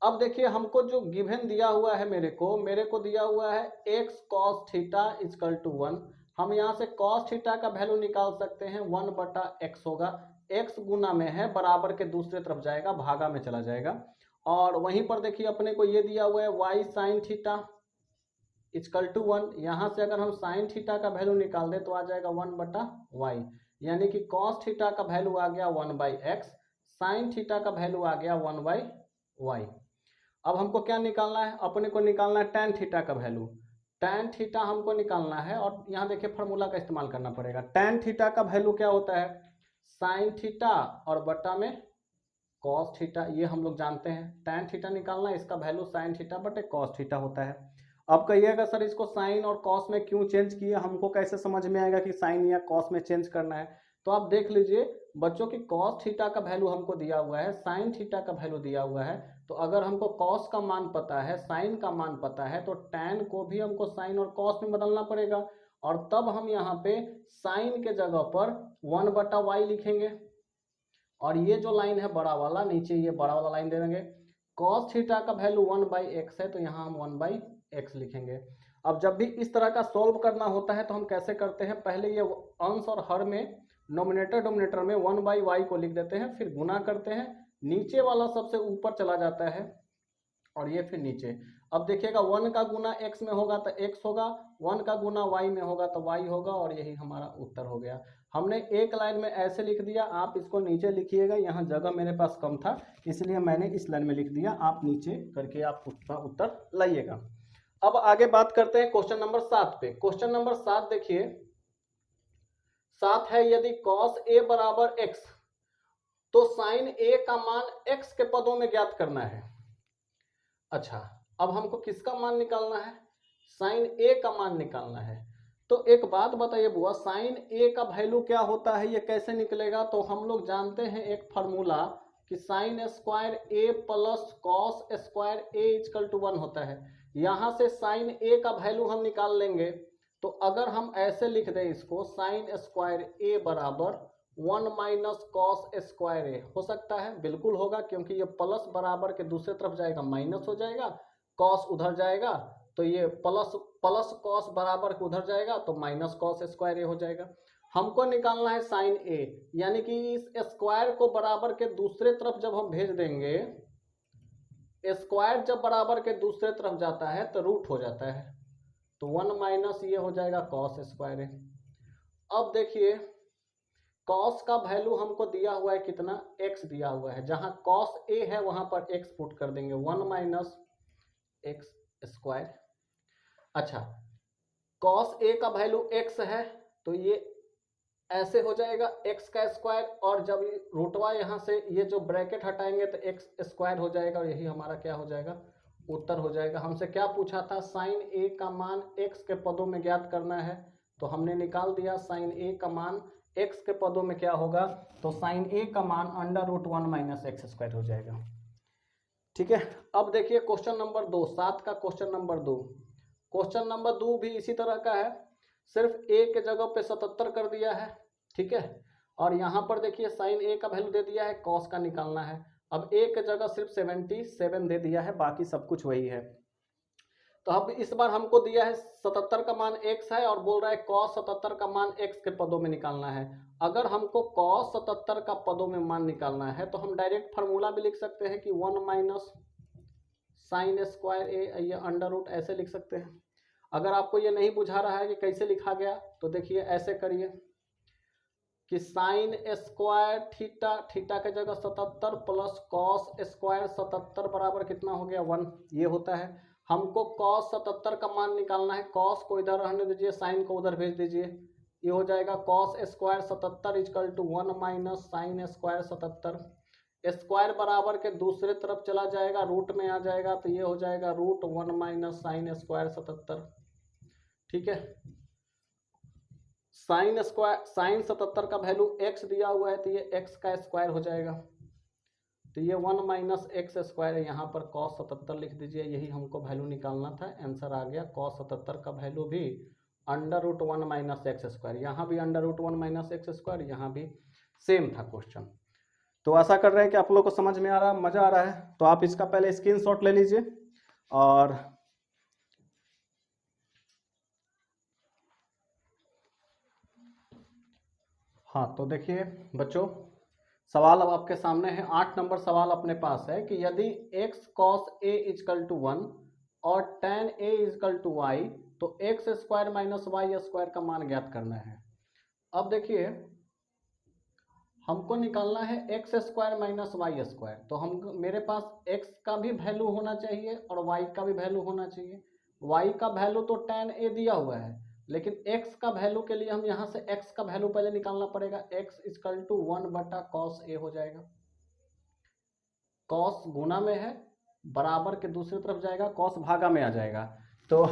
अब देखिए हमको जो गिवन दिया हुआ है मेरे को दिया हुआ है x cos theta is equal to 1, हम यहाँ से cos थीटा का वैल्यू निकाल सकते हैं 1/x होगा, x गुना में है बराबर के दूसरे तरफ जाएगा भागा में चला जाएगा, और वहीं पर देखिए अपने को ये दिया हुआ है y sin theta is equal to 1, यहाँ से अगर हम साइन थीटा का वैल्यू निकाल दे तो आ जाएगा 1/y, यानी कि cos थीटा का वैल्यू आ गया 1/x, साइन थीटा का वैल्यू आ गया 1/y। अब हमको क्या निकालना है, अपने को निकालना है tan थीटा का वैल्यू, tan थीटा हमको निकालना है, और यहाँ देखिए फार्मूला का इस्तेमाल करना पड़ेगा। tan थीटा का वैल्यू क्या होता है साइन थीटा और बटा में cos थीटा, ये हम लोग जानते हैं। tan थीटा निकालना है, इसका वैल्यू साइन थीटा बटे cos थीटा होता है। अब कहिएगा सर इसको साइन और कॉस में क्यों चेंज किया, हमको कैसे समझ में आएगा कि साइन या कॉस में चेंज करना है, तो आप देख लीजिए बच्चों की कॉस थीटा का वैल्यू हमको दिया हुआ है, साइन थीटा का वैल्यू दिया हुआ है, तो अगर हमको कॉस का मान पता है साइन का मान पता है तो टैन को भी हमको साइन और कॉस में बदलना पड़ेगा, और तब हम यहाँ पे साइन के जगह पर 1/y लिखेंगे, और ये जो लाइन है बड़ा वाला नीचे ये बड़ा वाला लाइन दे देंगे। कॉस थीटा का वैल्यू 1/x है तो यहाँ हम 1/x लिखेंगे। अब जब भी इस तरह का सॉल्व करना होता है तो हम कैसे करते हैं, पहले ये अंश और हर में नोमिनेटर डोमिनेटर में 1/y को लिख देते हैं, फिर गुना करते हैं, नीचे वाला सबसे ऊपर चला जाता है और ये फिर नीचे। अब देखिएगा 1 का गुना x में होगा तो x होगा, 1 का गुना y में होगा तो y होगा, और यही हमारा उत्तर हो गया। हमने एक लाइन में ऐसे लिख दिया, आप इसको नीचे लिखिएगा, यहाँ जगह मेरे पास कम था इसलिए मैंने इस लाइन में लिख दिया, आप नीचे करके आप उसका उत्तर लाइएगा। अब आगे बात करते हैं क्वेश्चन नंबर 7 पे। क्वेश्चन नंबर 7 देखिए, 7 है यदि cos a बराबर x तो साइन a का मान x के पदों में ज्ञात करना है। अच्छा, अब हमको किसका मान निकालना है, साइन a का मान निकालना है। तो एक बात बताइए बुआ, साइन a का वैल्यू क्या होता है, ये कैसे निकलेगा, तो हम लोग जानते हैं एक फार्मूला कि sine square a plus cos square a equal to 1 होता है। यहाँ से साइन a का वैल्यू हम निकाल लेंगे, तो अगर हम ऐसे लिख दें इसको साइन स्क्वायर a बराबर 1 माइनस कॉस स्क्वायर ए, हो सकता है, बिल्कुल होगा, क्योंकि ये प्लस बराबर के दूसरे तरफ जाएगा माइनस हो जाएगा, कॉस उधर जाएगा तो ये प्लस प्लस कॉस बराबर के उधर जाएगा तो माइनस कॉस स्क्वायर ए हो जाएगा। हमको निकालना है साइन ए, यानी कि इस स्क्वायर को बराबर के दूसरे तरफ जब हम भेज देंगे, स्क्वायर जब बराबर के दूसरे तरफ जाता है तो रूट हो जाता है, तो 1 माइनस ये हो जाएगा कॉस स्क्वायर ए। अब देखिए कॉस का वैल्यू हमको दिया हुआ है कितना, x दिया हुआ है, जहां कॉस a है वहां पर x पुट कर देंगे, 1 माइनस एक्स स्क्वायर। अच्छा, कॉस a का वैल्यू x है तो ये ऐसे हो जाएगा एक्स का स्क्वायर, और जब रूटवा यहाँ से ये जो ब्रैकेट हटाएंगे तो एक्स स्क्वायर हो जाएगा, और यही हमारा क्या हो जाएगा, उत्तर हो जाएगा। हमसे क्या पूछा था, साइन ए का मान एक्स के पदों में ज्ञात करना है, तो हमने निकाल दिया साइन ए का मान एक्स के पदों में क्या होगा, तो साइन ए का मान √1 माइनस एक्स स्क्वायर हो जाएगा। ठीक है, अब देखिए क्वेश्चन नंबर 2, 7 का क्वेश्चन नंबर 2। क्वेश्चन नंबर 2 भी इसी तरह का है, सिर्फ ए के जगह पे 77 कर दिया है। ठीक है, और यहाँ पर देखिए साइन ए का वैल्यू दे दिया है, कॉस का निकालना है। अब ए के जगह सिर्फ 77 दे दिया है, बाकी सब कुछ वही है। तो अब इस बार हमको दिया है 77 का मान x है, और बोल रहा है cos 77 का मान x के पदों में निकालना है। अगर हमको cos 77 का पदों में मान निकालना है तो हम डायरेक्ट फार्मूला भी लिख सकते हैं कि 1 माइनस साइन स्क्वायर ए, ये अंडर रूट ऐसे लिख सकते हैं। अगर आपको ये नहीं बुझा रहा है कि कैसे लिखा गया, तो देखिए ऐसे करिए कि साइन स्क्वायर थीटा, थीटा के जगह 77 प्लस कॉस स्क्वायर 77 बराबर कितना हो गया, 1, ये होता है। हमको cos 77 का मान निकालना है, cos को इधर रहने दीजिए, साइन को उधर भेज दीजिए, ये हो जाएगा cos square 77 equal to 1 minus sine square 77। Square बराबर के दूसरे तरफ चला जाएगा, रूट में आ जाएगा, तो ये हो जाएगा √1 माइनस साइन स्क्वायर 77। ठीक है, साइन 77 का वैल्यू x दिया हुआ है, तो ये x का स्क्वायर हो जाएगा, तो ये 1 माइनस एक्स स्क्वायर है। यहाँ पर cos 77 लिख दीजिए, यही हमको वैल्यू निकालना था, आंसर आ गया। cos 77 का वैल्यू भी √1 माइनस एक्स स्क्वायर, यहाँ भी √1 माइनस एक्स स्क्वायर, यहाँ भी सेम था क्वेश्चन। तो आशा कर रहे हैं कि आप लोग को समझ में आ रहा है, मजा आ रहा है। तो आप इसका पहले स्क्रीनशॉट ले लीजिए। और हाँ, तो देखिए बच्चों, सवाल अब आपके सामने है। 8 नंबर सवाल अपने पास है कि यदि x cos a equal to 1 और tan a equal to y, तो x square minus y square का मान ज्ञात करना है। अब देखिए हमको निकालना है x square minus y square, तो हम मेरे पास x का भी वैल्यू होना चाहिए और y का भी वैल्यू होना चाहिए। y का वैल्यू तो tan a दिया हुआ है, लेकिन x का वैल्यू के लिए हम यहाँ से x का वैल्यू पहले निकालना पड़ेगा। x equal to 1/cos a हो जाएगा। cos गुना में है, बराबर के दूसरी तरफ जाएगा, cos भागा में आ जाएगा। तो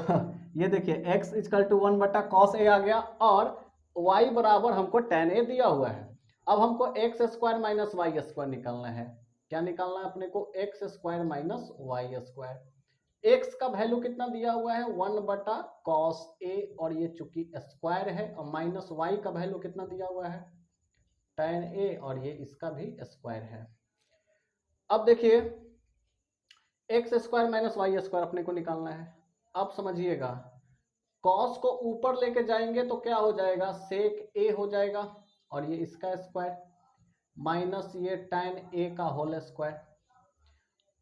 ये देखिए x equal to 1/cos a आ गया, और y बराबर हमको tan a दिया हुआ है। अब हमको x square minus y square निकालना है। क्या निकालना है अपने को, x square minus y square. X का वैल्यू कितना दिया हुआ है, 1/cos a, और ये चूंकि स्क्वायर है, और माइनस वाई का वैल्यू कितना दिया हुआ है, tan a, और ये इसका भी स्क्वायर है। अब देखिए x square minus y square अपने को निकालना है। अब समझिएगा, cos को ऊपर लेके जाएंगे तो क्या हो जाएगा, sec a हो जाएगा, और ये इसका स्क्वायर माइनस ये tan a का होल स्क्वायर।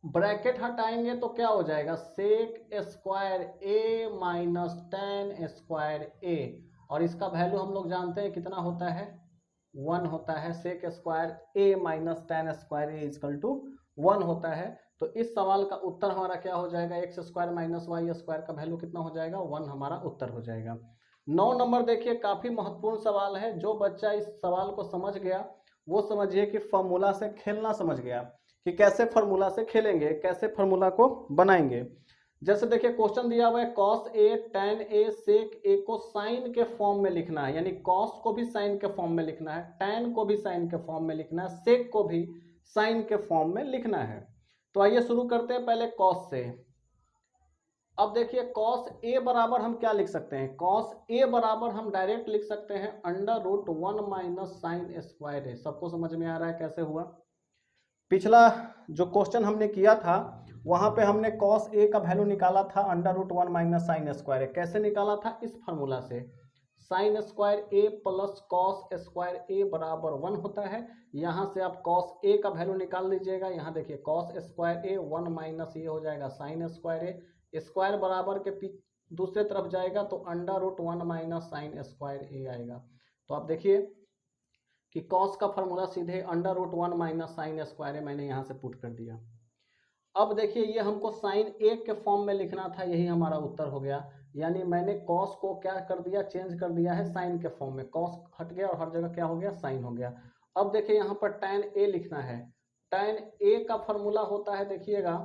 ब्रैकेट हटाएंगे तो क्या हो जाएगा, sec square a minus tan square a, और इसका वैल्यू हम लोग जानते हैं कितना होता है, 1 होता है। Sec square a minus tan square a equal to 1 होता है। तो इस सवाल का उत्तर हमारा क्या हो जाएगा, x square minus y square का वैल्यू कितना हो जाएगा, 1 हमारा उत्तर हो जाएगा। 9 नंबर देखिए, काफी महत्वपूर्ण सवाल है। जो बच्चा इस सवाल को समझ गया वो समझिए कि फॉर्मूला से खेलना समझ गया, कि कैसे फॉर्मूला से खेलेंगे, कैसे फॉर्मूला को बनाएंगे। जैसे देखिए क्वेश्चन दिया हुआ है cos a tan a sec a को साइन के फॉर्म में लिखना है, यानी cos को भी साइन के फॉर्म में लिखना है, tan को भी साइन के फॉर्म में लिखना है, sec को भी साइन के फॉर्म में लिखना है। तो आइए शुरू करते हैं पहले cos से। अब देखिए cos a बराबर हम क्या लिख सकते हैं, cos a बराबर हम डायरेक्ट लिख सकते हैं √1 माइनस साइन स्क्वायर a। सबको समझ में आ रहा है कैसे हुआ। पिछला जो क्वेश्चन हमने किया था वहां पे हमने cos a का वैल्यू निकाला था √1 माइनस साइन स्क्वायर a। कैसे निकाला था, इस फार्मूला से, sign square a plus cos square a बराबर 1 होता है। यहाँ से आप cos a का वैल्यू निकाल लीजिएगा। यहाँ देखिए cos स्क्वायर a 1 माइनस ये हो जाएगा साइन स्क्वायर a, स्क्वायर बराबर के दूसरे तरफ जाएगा तो √1 माइनस साइन स्क्वायर a आएगा। तो आप देखिए कि cos का फॉर्मूला सीधे √1 माइनस साइन स्क्वायर a मैंने यहाँ से पुट कर दिया। अब देखिए ये हमको साइन a के फॉर्म में लिखना था, यही हमारा उत्तर हो गया। यानी मैंने कॉस को क्या कर दिया, चेंज कर दिया है साइन के फॉर्म में, कॉस हट गया और हर जगह क्या हो गया, साइन हो गया। अब देखिए यहाँ पर tan a लिखना है, tan a का फॉर्मूला होता है देखिएगा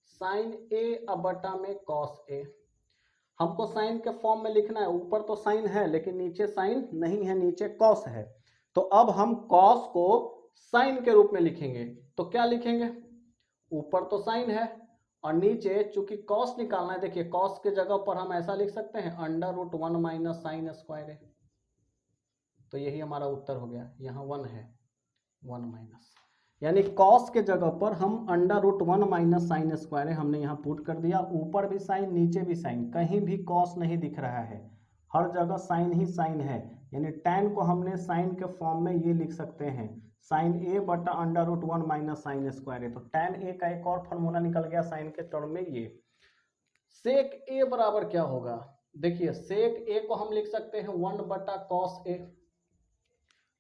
साइन a बटा में कॉस a। हमको साइन के फॉर्म में लिखना है, ऊपर तो साइन है लेकिन नीचे साइन नहीं है, नीचे कॉस है। तो अब हम कॉस को साइन के रूप में लिखेंगे, तो क्या लिखेंगे, ऊपर तो साइन है और नीचे चूंकि कॉस निकालना है, देखिए कॉस के जगह पर हम ऐसा लिख सकते हैं √1 माइनस साइन स्क्वायर है। तो यही हमारा उत्तर हो गया, यहाँ 1 है, 1 माइनस, यानी कॉस के जगह पर हम √1 माइनस साइन स्क्वायर है हमने यहाँ पुट कर दिया। ऊपर भी साइन नीचे भी साइन, कहीं भी कॉस नहीं दिख रहा है, हर जगह साइन ही साइन है। यानी tan को हमने साइन के फॉर्म में ये लिख सकते हैं साइन a बटा √1 माइनस साइन स्क्वायर है। तो tan a का एक और फॉर्मूला निकल गया साइन के टर्म में ये। सेक a बराबर क्या होगा, देखिए सेक a को हम लिख सकते हैं 1 बटा कॉस a,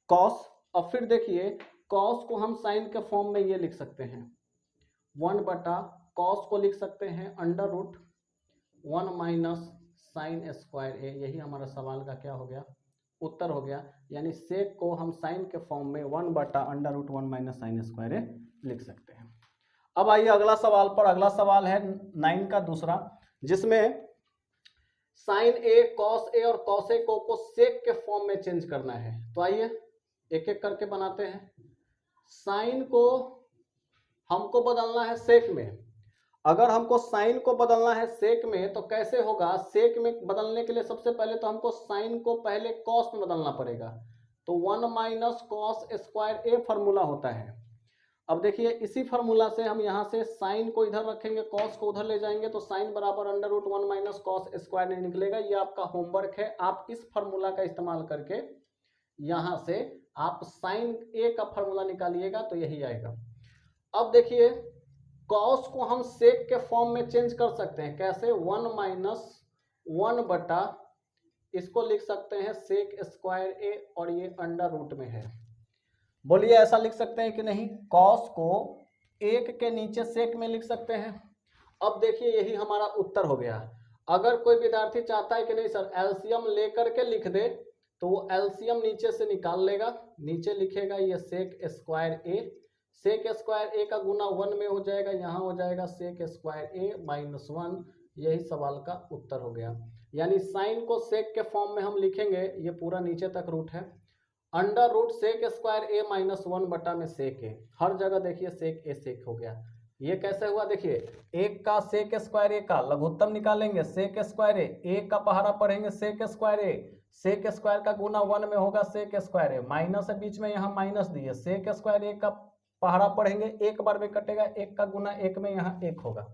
कॉस, और फिर देखिए कॉस को हम साइन के फॉर्म में ये लिख सकते हैं 1 बटा कॉस को लिख सकते हैं √1 माइनस साइन स्क्वायर ए। यही हमारा सवाल का क्या हो गया, उत्तर हो गया। यानी सेक को हम साइन के फॉर्म में 1 बटा √1 माइनस साइन स्क्वायर ए लिख सकते हैं। अब आइए अगला सवाल पर। अगला सवाल है 9 का दूसरा, जिसमें साइन ए, कॉस ए और कॉस ए को सेक के फॉर्म में चेंज करना है। तो आइए एक एक करके बनाते हैं। साइन को हमको बदलना है सेक में। अगर हमको साइन को बदलना है सेक में तो कैसे होगा, सेक में बदलने के लिए सबसे पहले तो हमको साइन को पहले कॉस में बदलना पड़ेगा। तो 1 minus cos square A formula होता है। अब देखिए इसी फॉर्मूला से हम यहाँ से साइन को इधर रखेंगे, कॉस को उधर ले जाएंगे, तो साइन बराबर √1 माइनस कॉस स्क्वायर नहीं निकलेगा। ये आपका होमवर्क है, आप इस फॉर्मूला का इस्तेमाल करके यहाँ से आप साइन ए का फॉर्मूला निकालिएगा तो यही आएगा। अब देखिए कॉस को हम सेक के फॉर्म में चेंज कर सकते हैं, कैसे, 1 माइनस 1 बटा, इसको लिख सकते हैं सेक स्क्वायर ए और ये अंडर रूट में है। बोलिए ऐसा लिख सकते हैं कि नहीं, कॉस को 1 के नीचे सेक में लिख सकते हैं। अब देखिए यही हमारा उत्तर हो गया। अगर कोई विद्यार्थी चाहता है कि नहीं सर एलसीएम लेकर के लिख दे, तो वो एलसीएम नीचे से निकाल लेगा, नीचे लिखेगा ये सेक स्क्वायर ए, सेक स्क्वायर ए का गुना 1 में हो जाएगा, यहाँ हो जाएगा सेक स्क्वायर ए माइनस 1। यही सवाल का उत्तर हो गया। यानी साइन को सेक के फॉर्म में हम लिखेंगे, ये पूरा नीचे तक रूट है, अंडर रूट सेक स्क्वायर ए माइनस 1 बटा में सेक ए, हर जगह देखिए सेक ए सेक हो गया। ये कैसे हुआ, देखिए 1 का सेक स्क्वायर ए का लघुत्तम निकालेंगे सेक स्क्वायर ए का पहाड़ा पढ़ेंगे सेक स्क्वायर ए, सेक स्क्वायर का गुना 1 में होगा सेक स्क्वायर ए, माइनस है बीच में यहाँ माइनस दिए, सेक स्क्वायर ए का पहाड़ा पढ़ेंगे, एक बार में कटेगा, 1 का गुना 1 में यहाँ 1 होगा।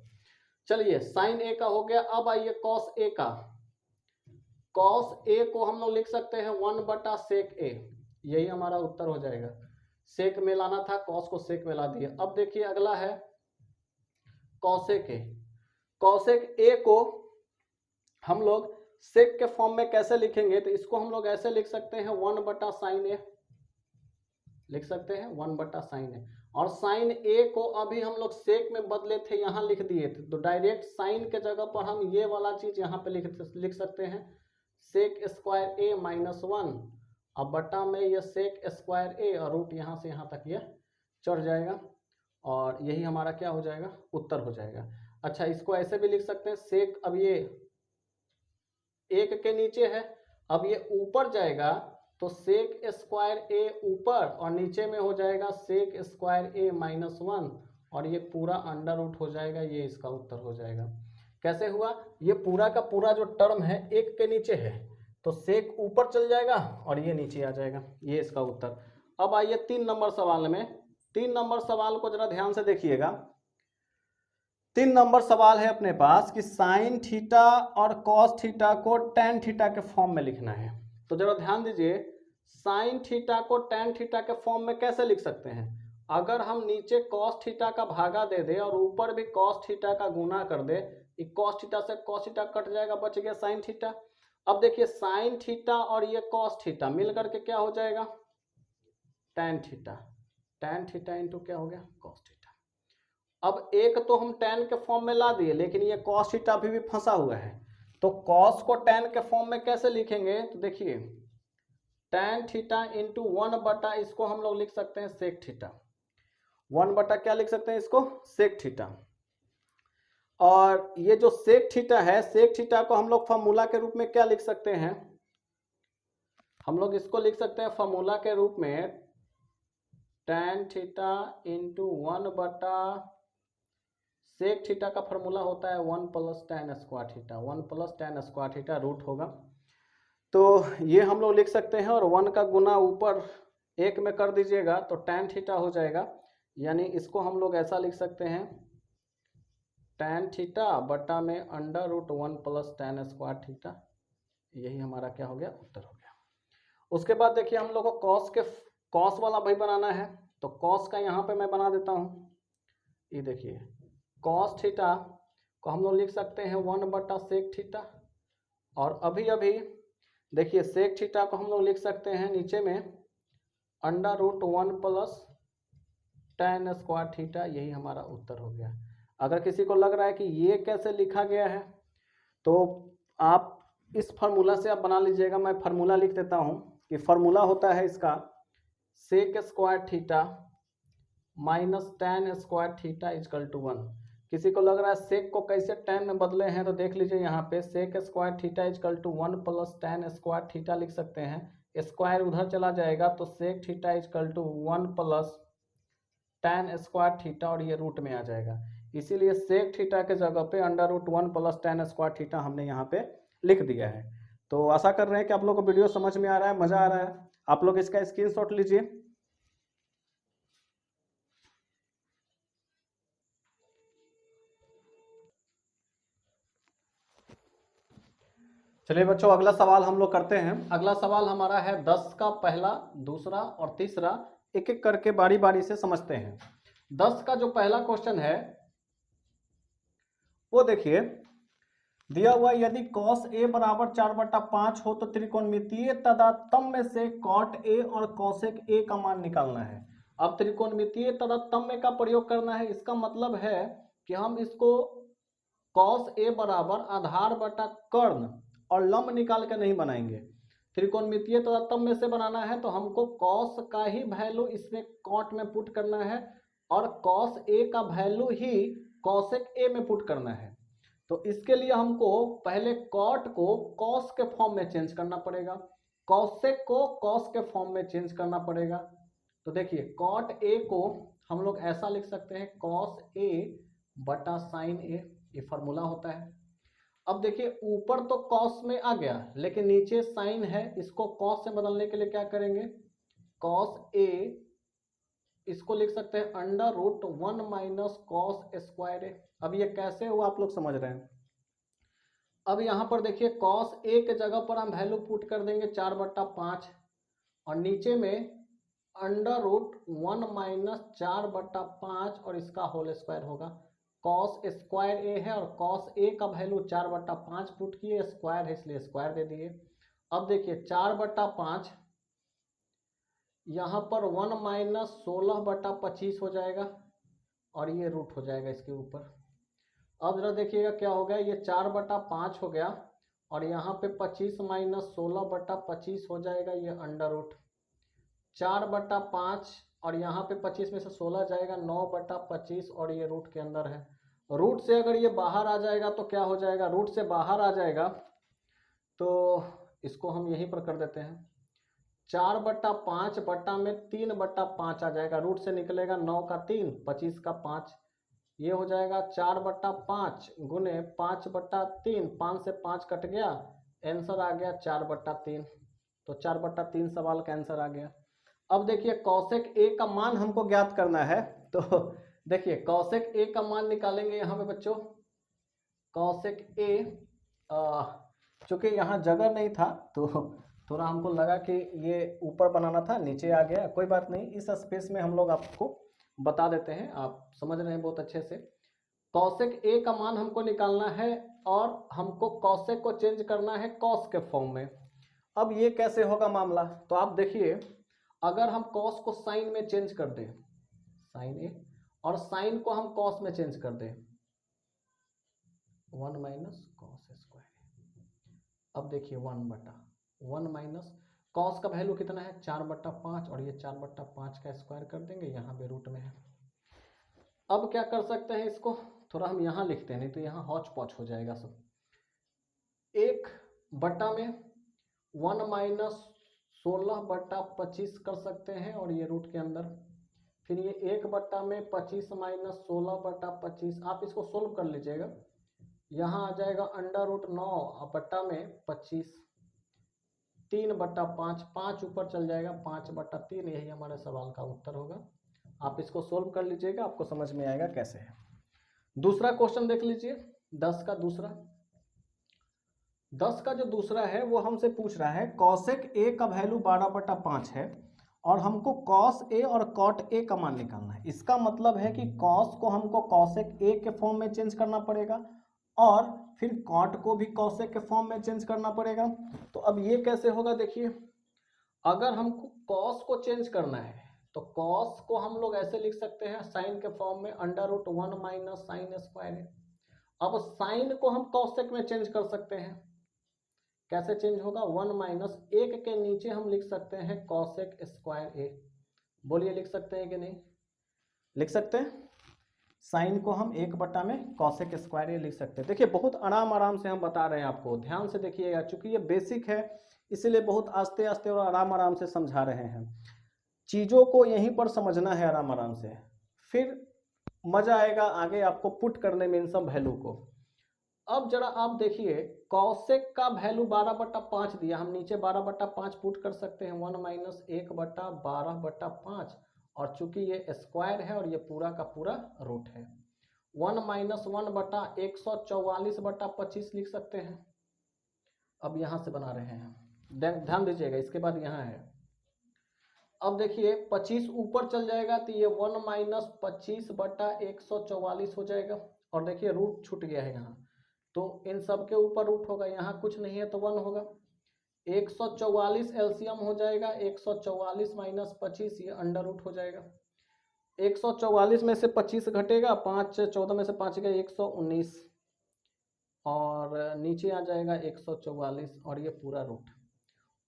चलिए साइन ए का हो गया। अब आइए कॉस ए का, कॉस ए को हम लोग लिख सकते हैं 1 बटा सेक ए, यही हमारा उत्तर हो जाएगा। सेक में लाना था, कॉस को सेक में ला दिए। अब देखिए अगला है कॉसेक ए। कॉसेक ए को हम लोग सेक के फॉर्म में कैसे लिखेंगे, तो इसको हम लोग ऐसे लिख सकते हैं 1 बटा साइन ए, लिख सकते हैं 1 बटा साइन ए। और साइन ए को अभी हम लोग सेक में बदले थे, यहाँ लिख दिए थे, तो डायरेक्ट साइन के जगह पर हम ये वाला चीज यहाँ पे लिख सकते हैं सेक स्क्वायर ए माइनस 1, अब बटा में ये सेक स्क्वायर ए और रूट यहाँ से यहाँ तक ये चढ़ जाएगा, और यही हमारा क्या हो जाएगा, उत्तर हो जाएगा। अच्छा इसको ऐसे भी लिख सकते हैं सेक, अब ये 1 के नीचे है, अब ये ऊपर जाएगा तो सेक स्क्वायर ए ऊपर और नीचे में हो जाएगा सेक स्क्वायर ए माइनस 1, और ये पूरा अंडर रूट हो जाएगा, ये इसका उत्तर हो जाएगा। कैसे हुआ, ये पूरा का पूरा जो टर्म है 1 के नीचे है, तो सेक ऊपर चल जाएगा और ये नीचे आ जाएगा, ये इसका उत्तर। अब आइए 3 नंबर सवाल में। 3 नंबर सवाल को जरा ध्यान से देखिएगा। 3 नंबर सवाल है अपने पास कि साइन थीटा और कॉस थीटा को टैन थीटा के फॉर्म में लिखना है। तो जरा ध्यान दीजिए, साइन थीटा को टैन थीटा के फॉर्म में कैसे लिख सकते हैं, अगर हम नीचे कॉस थीटा का भागा दे दे और ऊपर भी कॉस थीटा का गुना कर दे, कॉस थीटा से कॉस थीटा कट जाएगा, बच गया साइन थीटा। अब देखिए साइन थीटा और ये कॉस थीटा मिल करके क्या हो जाएगा, tan theta, tan theta into क्या हो गया, कॉस थीटा। अब एक तो हम टैन के फॉर्म में ला दिए, लेकिन ये कॉस थीटा अभी भी फंसा हुआ है, तो कॉस को tan के फॉर्म में कैसे लिखेंगे, तो देखिए tan थीटा इंटू 1/, इसको हम लोग लिख सकते हैं सेक थीटा। 1/, क्या लिख सकते हैं इसको, सेक थीटा। और ये जो सेक थीटा है, सेक थीटा को हम लोग फॉर्मूला के रूप में क्या लिख सकते हैं, हम लोग इसको लिख सकते हैं फॉर्मूला के रूप में tan theta into 1/, sec theta का फॉर्मूला होता है 1 + tan square theta, 1 + tan square theta root होगा। तो ये हम लोग लिख सकते हैं, और 1 का गुना ऊपर 1 में कर दीजिएगा तो tan थीटा हो जाएगा। यानी इसको हम लोग ऐसा लिख सकते हैं tan थीटा बटा में √1 + tan स्क्वायर थीटा। यही हमारा क्या हो गया, उत्तर हो गया। उसके बाद देखिए हम लोग को कॉस वाला भाई बनाना है, तो कॉस का यहाँ पे मैं बना देता हूँ। ये देखिए कॉस थीटा को हम लोग लिख सकते हैं 1/, सेक थीटा। और अभी अभी देखिए सेक थीटा को हम लोग लिख सकते हैं नीचे में √1 + tan स्क्वायर थीटा। यही हमारा उत्तर हो गया। अगर किसी को लग रहा है कि ये कैसे लिखा गया है, तो आप इस फार्मूला से आप बना लीजिएगा। मैं फार्मूला लिख देता हूँ कि फार्मूला होता है इसका sec square theta minus tan square theta equal to 1। किसी को लग रहा है सेक को कैसे tan में बदले हैं, तो देख लीजिए यहाँ पे sec square theta equal to 1 + tan square theta लिख सकते हैं। स्क्वायर उधर चला जाएगा तो sec theta equal to 1 + tan square theta, और ये रूट में आ जाएगा। इसीलिए सेक थीटा के जगह पे √1 + tan स्क्वायर थीटा हमने यहाँ पे लिख दिया है। तो आशा कर रहे हैं कि आप लोग को वीडियो समझ में आ रहा है, मजा आ रहा है। आप लोग इसका स्क्रीनशॉट लीजिए। चलिए बच्चों, अगला सवाल हम लोग करते हैं। अगला सवाल हमारा है 10 का पहला, दूसरा और तीसरा, एक एक करके बारी बारी से समझते हैं। 10 का जो पहला क्वेश्चन है वो देखिए, दिया हुआ यदि cos a बराबर 4/5 हो तो त्रिकोणमितीय तदातम्य में से cot a और cosec a का मान निकालना है। अब त्रिकोणमितीय तदातम्य का प्रयोग करना है, इसका मतलब है कि हम इसको cos a बराबर आधार बटा कर्ण और लंब निकाल के नहीं बनाएंगे। त्रिकोणमितीय तदातम्य से बनाना है तो हमको cos का ही वैल्यू इसमें cot में पुट करना है, और cos a का वैल्यू ही cosec a में पुट करना है। तो इसके लिए हमको पहले cot को cos के फॉर्म में चेंज करना पड़ेगा, cosec को cos के फॉर्म में चेंज करना पड़ेगा। तो देखिए cot a को हम लोग ऐसा लिख सकते हैं cos a बटा sin a, ये फार्मूला होता है। अब देखिए ऊपर तो cos में आ गया, लेकिन नीचे sin है, इसको cos से बदलने के लिए क्या करेंगे, cos a इसको लिख सकते हैं √1 - cos स्क्वायर a। अब ये कैसे हुआ आप लोग समझ रहे हैं। अब यहाँ पर देखिए cos a के जगह पर हम वैल्यू पुट कर देंगे 4/5, और नीचे में √1 - 4/5 और इसका होल स्क्वायर होगा। cos स्क्वायर a है और cos a का वैल्यू 4/5 पुट किए, स्क्वायर है इसलिए स्क्वायर दे दिए। अब देखिए 4/5 यहाँ पर 1 - 16/25 हो जाएगा, और ये रूट हो जाएगा इसके ऊपर। अब जरा देखिएगा क्या हो गया, ये 4/5 हो गया, और यहाँ पे 25 - 16/25 हो जाएगा, ये अंडर रूट 4/5, और यहाँ पे 25 में से 16 जाएगा 9/25, और ये रूट के अंदर है। रूट से अगर ये बाहर आ जाएगा तो क्या हो जाएगा, रूट से बाहर आ जाएगा तो इसको हम यहीं पर कर देते हैं 4/5 बटा में 3/5 आ जाएगा, रूट से निकलेगा 9 का 3, 25 का 5, ये हो जाएगा 4/5 गुने 5/3, 5 से 5 कट गया, आंसर आ गया 4/3। तो 4/3 सवाल का आंसर आ गया। अब देखिए cosec a का मान हमको ज्ञात करना है, तो देखिए cosec a का मान निकालेंगे यहाँ पे बच्चों। cosec a चूंकि यहाँ जगह नहीं था तो थोड़ा हमको लगा कि ये ऊपर बनाना था, नीचे आ गया, कोई बात नहीं, इस स्पेस में हम लोग आपको बता देते हैं, आप समझ रहे हैं बहुत अच्छे से। cosec a का मान हमको निकालना है, और हमको cosec को चेंज करना है cos के फॉर्म में। अब ये कैसे होगा मामला, तो आप देखिए अगर हम cos को sin में चेंज कर दें, sin a, और sin को हम cos में चेंज कर दें 1 - cos स्क्वायर, अब देखिए 1/1 माइनस कॉस का वैल्यू कितना है 4/5 और ये 4/5 का स्क्वायर कर देंगे, यहाँ पे रूट में है। अब क्या कर सकते हैं, इसको थोड़ा हम यहाँ लिखते हैं, नहीं तो यहाँ हौच पौच हो जाएगा सब। 1/1 माइनस 16/25 कर सकते हैं और ये रूट के अंदर, फिर ये 1/25 माइनस 16/25, आप इसको सोल्व कर लीजिएगा। यहाँ आ जाएगा √9/25, 3/5, 5 ऊपर चल जाएगा 5/3, यही हमारे सवाल का उत्तर होगा। आप इसको सोल्व कर लीजिएगा, आपको समझ में आएगा कैसे है। दूसरा क्वेश्चन देख लीजिए, 10 का जो दूसरा है वो हमसे पूछ रहा है कॉसेक ए का वैल्यू 12/5 है और हमको कॉस ए और कॉट ए का मान निकालना है। इसका मतलब है कि कॉस को हमको कॉसेक ए के फॉर्म में चेंज करना पड़ेगा और फिर कॉट को भी कॉसेक के फॉर्म में चेंज करना पड़ेगा। तो अब ये कैसे होगा, देखिए अगर हमको कॉस को चेंज करना है तो कॉस को हम लोग ऐसे लिख सकते हैं साइन के फॉर्म में, √1 माइनस साइन स्क्वायर ए। अब साइन को हम कॉसेक में चेंज कर सकते हैं, कैसे चेंज होगा, 1 माइनस 1 के नीचे हम लिख सकते हैं कॉसेक स्क्वायर ए। बोलिए लिख सकते हैं कि नहीं लिख सकते हैं? साइन को हम 1 में कॉसेक स्क्वायर ए लिख सकते हैं। देखिए बहुत आराम से हम बता रहे हैं आपको, ध्यान से देखिएगा, चूंकि ये बेसिक है इसीलिए बहुत आस्ते आस्ते और आराम से समझा रहे हैं। चीज़ों को यहीं पर समझना है आराम से, फिर मजा आएगा आगे आपको पुट करने में इन सब वैल्यू को। अब जरा आप देखिए कॉसेक का वैल्यू 12/5 दिया, हम नीचे 12/5 पुट कर सकते हैं, 1 माइनस 1/12/5, और चूंकि ये स्क्वायर है और ये पूरा का पूरा रूट है, 1 माइनस 1/144/25 लिख सकते हैं। अब यहाँ से बना रहे हैं, ध्यान दीजिएगा, इसके बाद यहाँ है। अब देखिए 25 ऊपर चल जाएगा तो ये 1 माइनस 25/144 हो जाएगा, और देखिए रूट छूट गया है यहाँ, तो इन सब के ऊपर रूट होगा, यहाँ कुछ नहीं है तो 1 होगा। 144 एलसीएम हो जाएगा, 144 माइनस 25 ये अंडर रूट हो जाएगा। 144 में से 25 घटेगा, 5 14 में से 5 गया 119, और नीचे आ जाएगा 144 और ये पूरा रूट।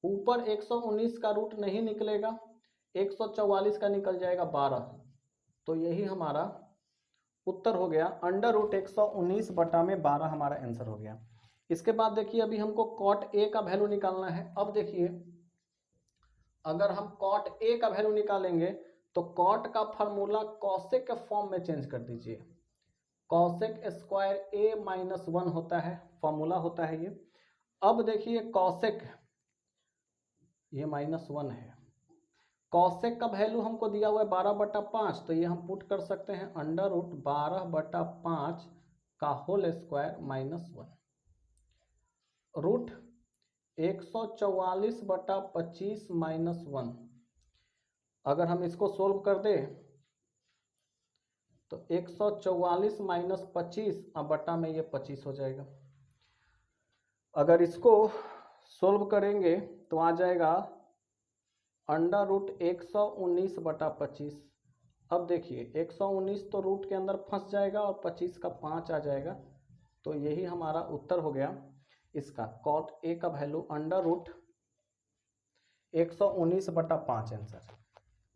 ऊपर 119 का रूट नहीं निकलेगा, 144 का निकल जाएगा 12, तो यही हमारा उत्तर हो गया, √119/12 हमारा आंसर हो गया। इसके बाद देखिए अभी हमको कॉट ए का वैल्यू निकालना है। अब देखिए अगर हम कॉट ए का वैल्यू निकालेंगे तो कॉट का फार्मूला कॉसेक के फॉर्म में चेंज कर दीजिए, कॉसेक स्क्वायर ए माइनस 1 होता है, फॉर्मूला होता है ये। अब देखिए कॉसेक ये -1 है, कॉसेक का वैल्यू हमको दिया हुआ है 12/5, तो ये हम पुट कर सकते हैं √12/5 का होल स्क्वायर -1, रूट 144/25 -1। अगर हम इसको सोल्व कर दें तो 144 माइनस 25 अब बटा में ये 25 हो जाएगा। अगर इसको सोल्व करेंगे तो आ जाएगा √119/25। अब देखिए 119 तो रूट के अंदर फंस जाएगा और 25 का 5 आ जाएगा, तो यही हमारा उत्तर हो गया इसका, कॉट ए का वैल्यू √119/5 आंसर।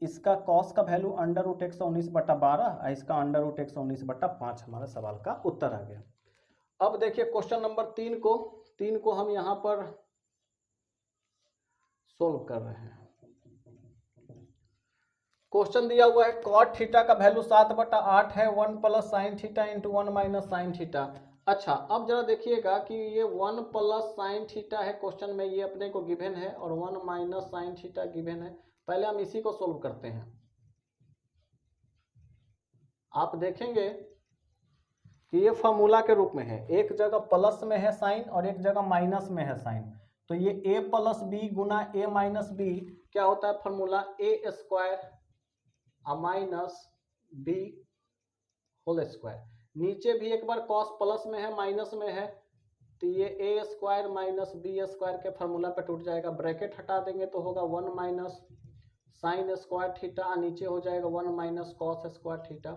इसका कॉस का वैल्यू √119/12, इसका √119/5 हमारा सवाल का उत्तर आ गया। अब देखिए क्वेश्चन नंबर 3 को हम यहाँ पर सोल्व कर रहे हैं। क्वेश्चन दिया हुआ है कॉट थीटा का वैल्यू 7/8 है, 1 plus sine theta into 1 minus sine theta. अच्छा अब जरा देखिएगा कि ये 1 प्लस साइन थीटा है क्वेश्चन में, ये अपने को गिवन है, और 1 माइनस साइन थीटा गिवन है। पहले हम इसी को सोल्व करते हैं। आप देखेंगे कि ये फॉर्मूला के रूप में है, एक जगह प्लस में है साइन और एक जगह माइनस में है साइन, तो ये a प्लस बी गुना a माइनस बी क्या होता है formula, a square minus b whole square. नीचे भी एक बार कॉस प्लस में है माइनस में है, तो ये a square minus B square के फार्मूला पे टूट जाएगा, ब्रैकेट हटा देंगे तो होगा 1 माइनस साइन स्क्वायर थीटा, नीचे हो जाएगा 1 माइनस कॉस स्क्वायर थीटा।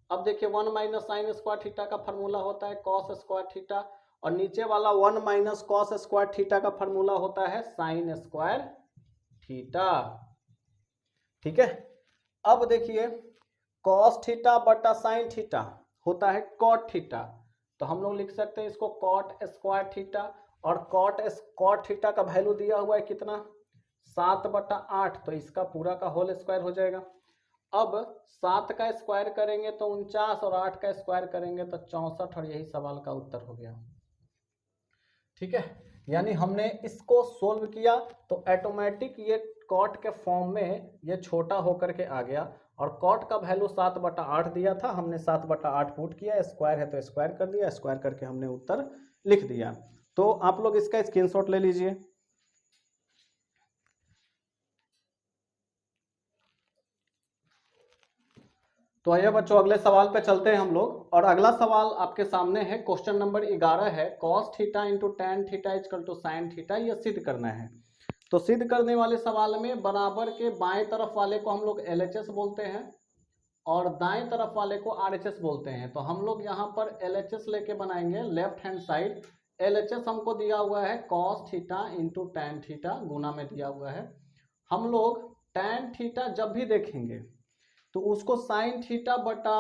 अब देखिए 1 माइनस साइन स्क्वायर थीटा का फार्मूला होता है कॉस स्क्वायर थीटा, और नीचे वाला 1 माइनस कॉस स्क्वायर थीटा का फॉर्मूला होता है साइन स्क्वायर थीटा। ठीक है, अब देखिए कॉस थीटा बटा साइन थीटा होता है कॉट थीटा, तो हम लोग लिख सकते हैं इसको कॉट स्क्वायर थीटा, और कॉट थीटा का वैल्यू दिया हुआ है कितना 7/8, तो इसका पूरा का होल स्क्वायर हो जाएगा। अब 7 का स्क्वायर करेंगे तो 49 और 8 का स्क्वायर करेंगे तो 64, और यही सवाल का उत्तर हो गया। ठीक है, यानी हमने इसको सोल्व किया तो ऑटोमेटिक ये कॉट के फॉर्म में ये छोटा होकर के आ गया, और कॉट का वैल्यू 7/8 दिया था, हमने 7/8 पुट किया, स्क्वायर है तो स्क्वायर कर दिया, स्क्वायर करके हमने उत्तर लिख दिया। तो आप लोग इसका स्क्रीनशॉट ले लीजिए। तो आइए बच्चों अगले सवाल पे चलते हैं हम लोग, और अगला सवाल आपके सामने है, क्वेश्चन नंबर 11 है, cos theta into tan theta equal to sine theta, ये सिद्ध करना है। तो सिद्ध करने वाले सवाल में बराबर के बाएं तरफ वाले को हम लोग LHS बोलते हैं और दाएं तरफ वाले को RHS बोलते हैं। तो हम लोग यहाँ पर LHS लेके बनाएंगे, लेफ्ट हैंड साइड LHS हमको दिया हुआ है cos theta into tan theta, गुना में दिया हुआ है। हम लोग टेन थीटा जब भी देखेंगे तो उसको साइन थीटा बटा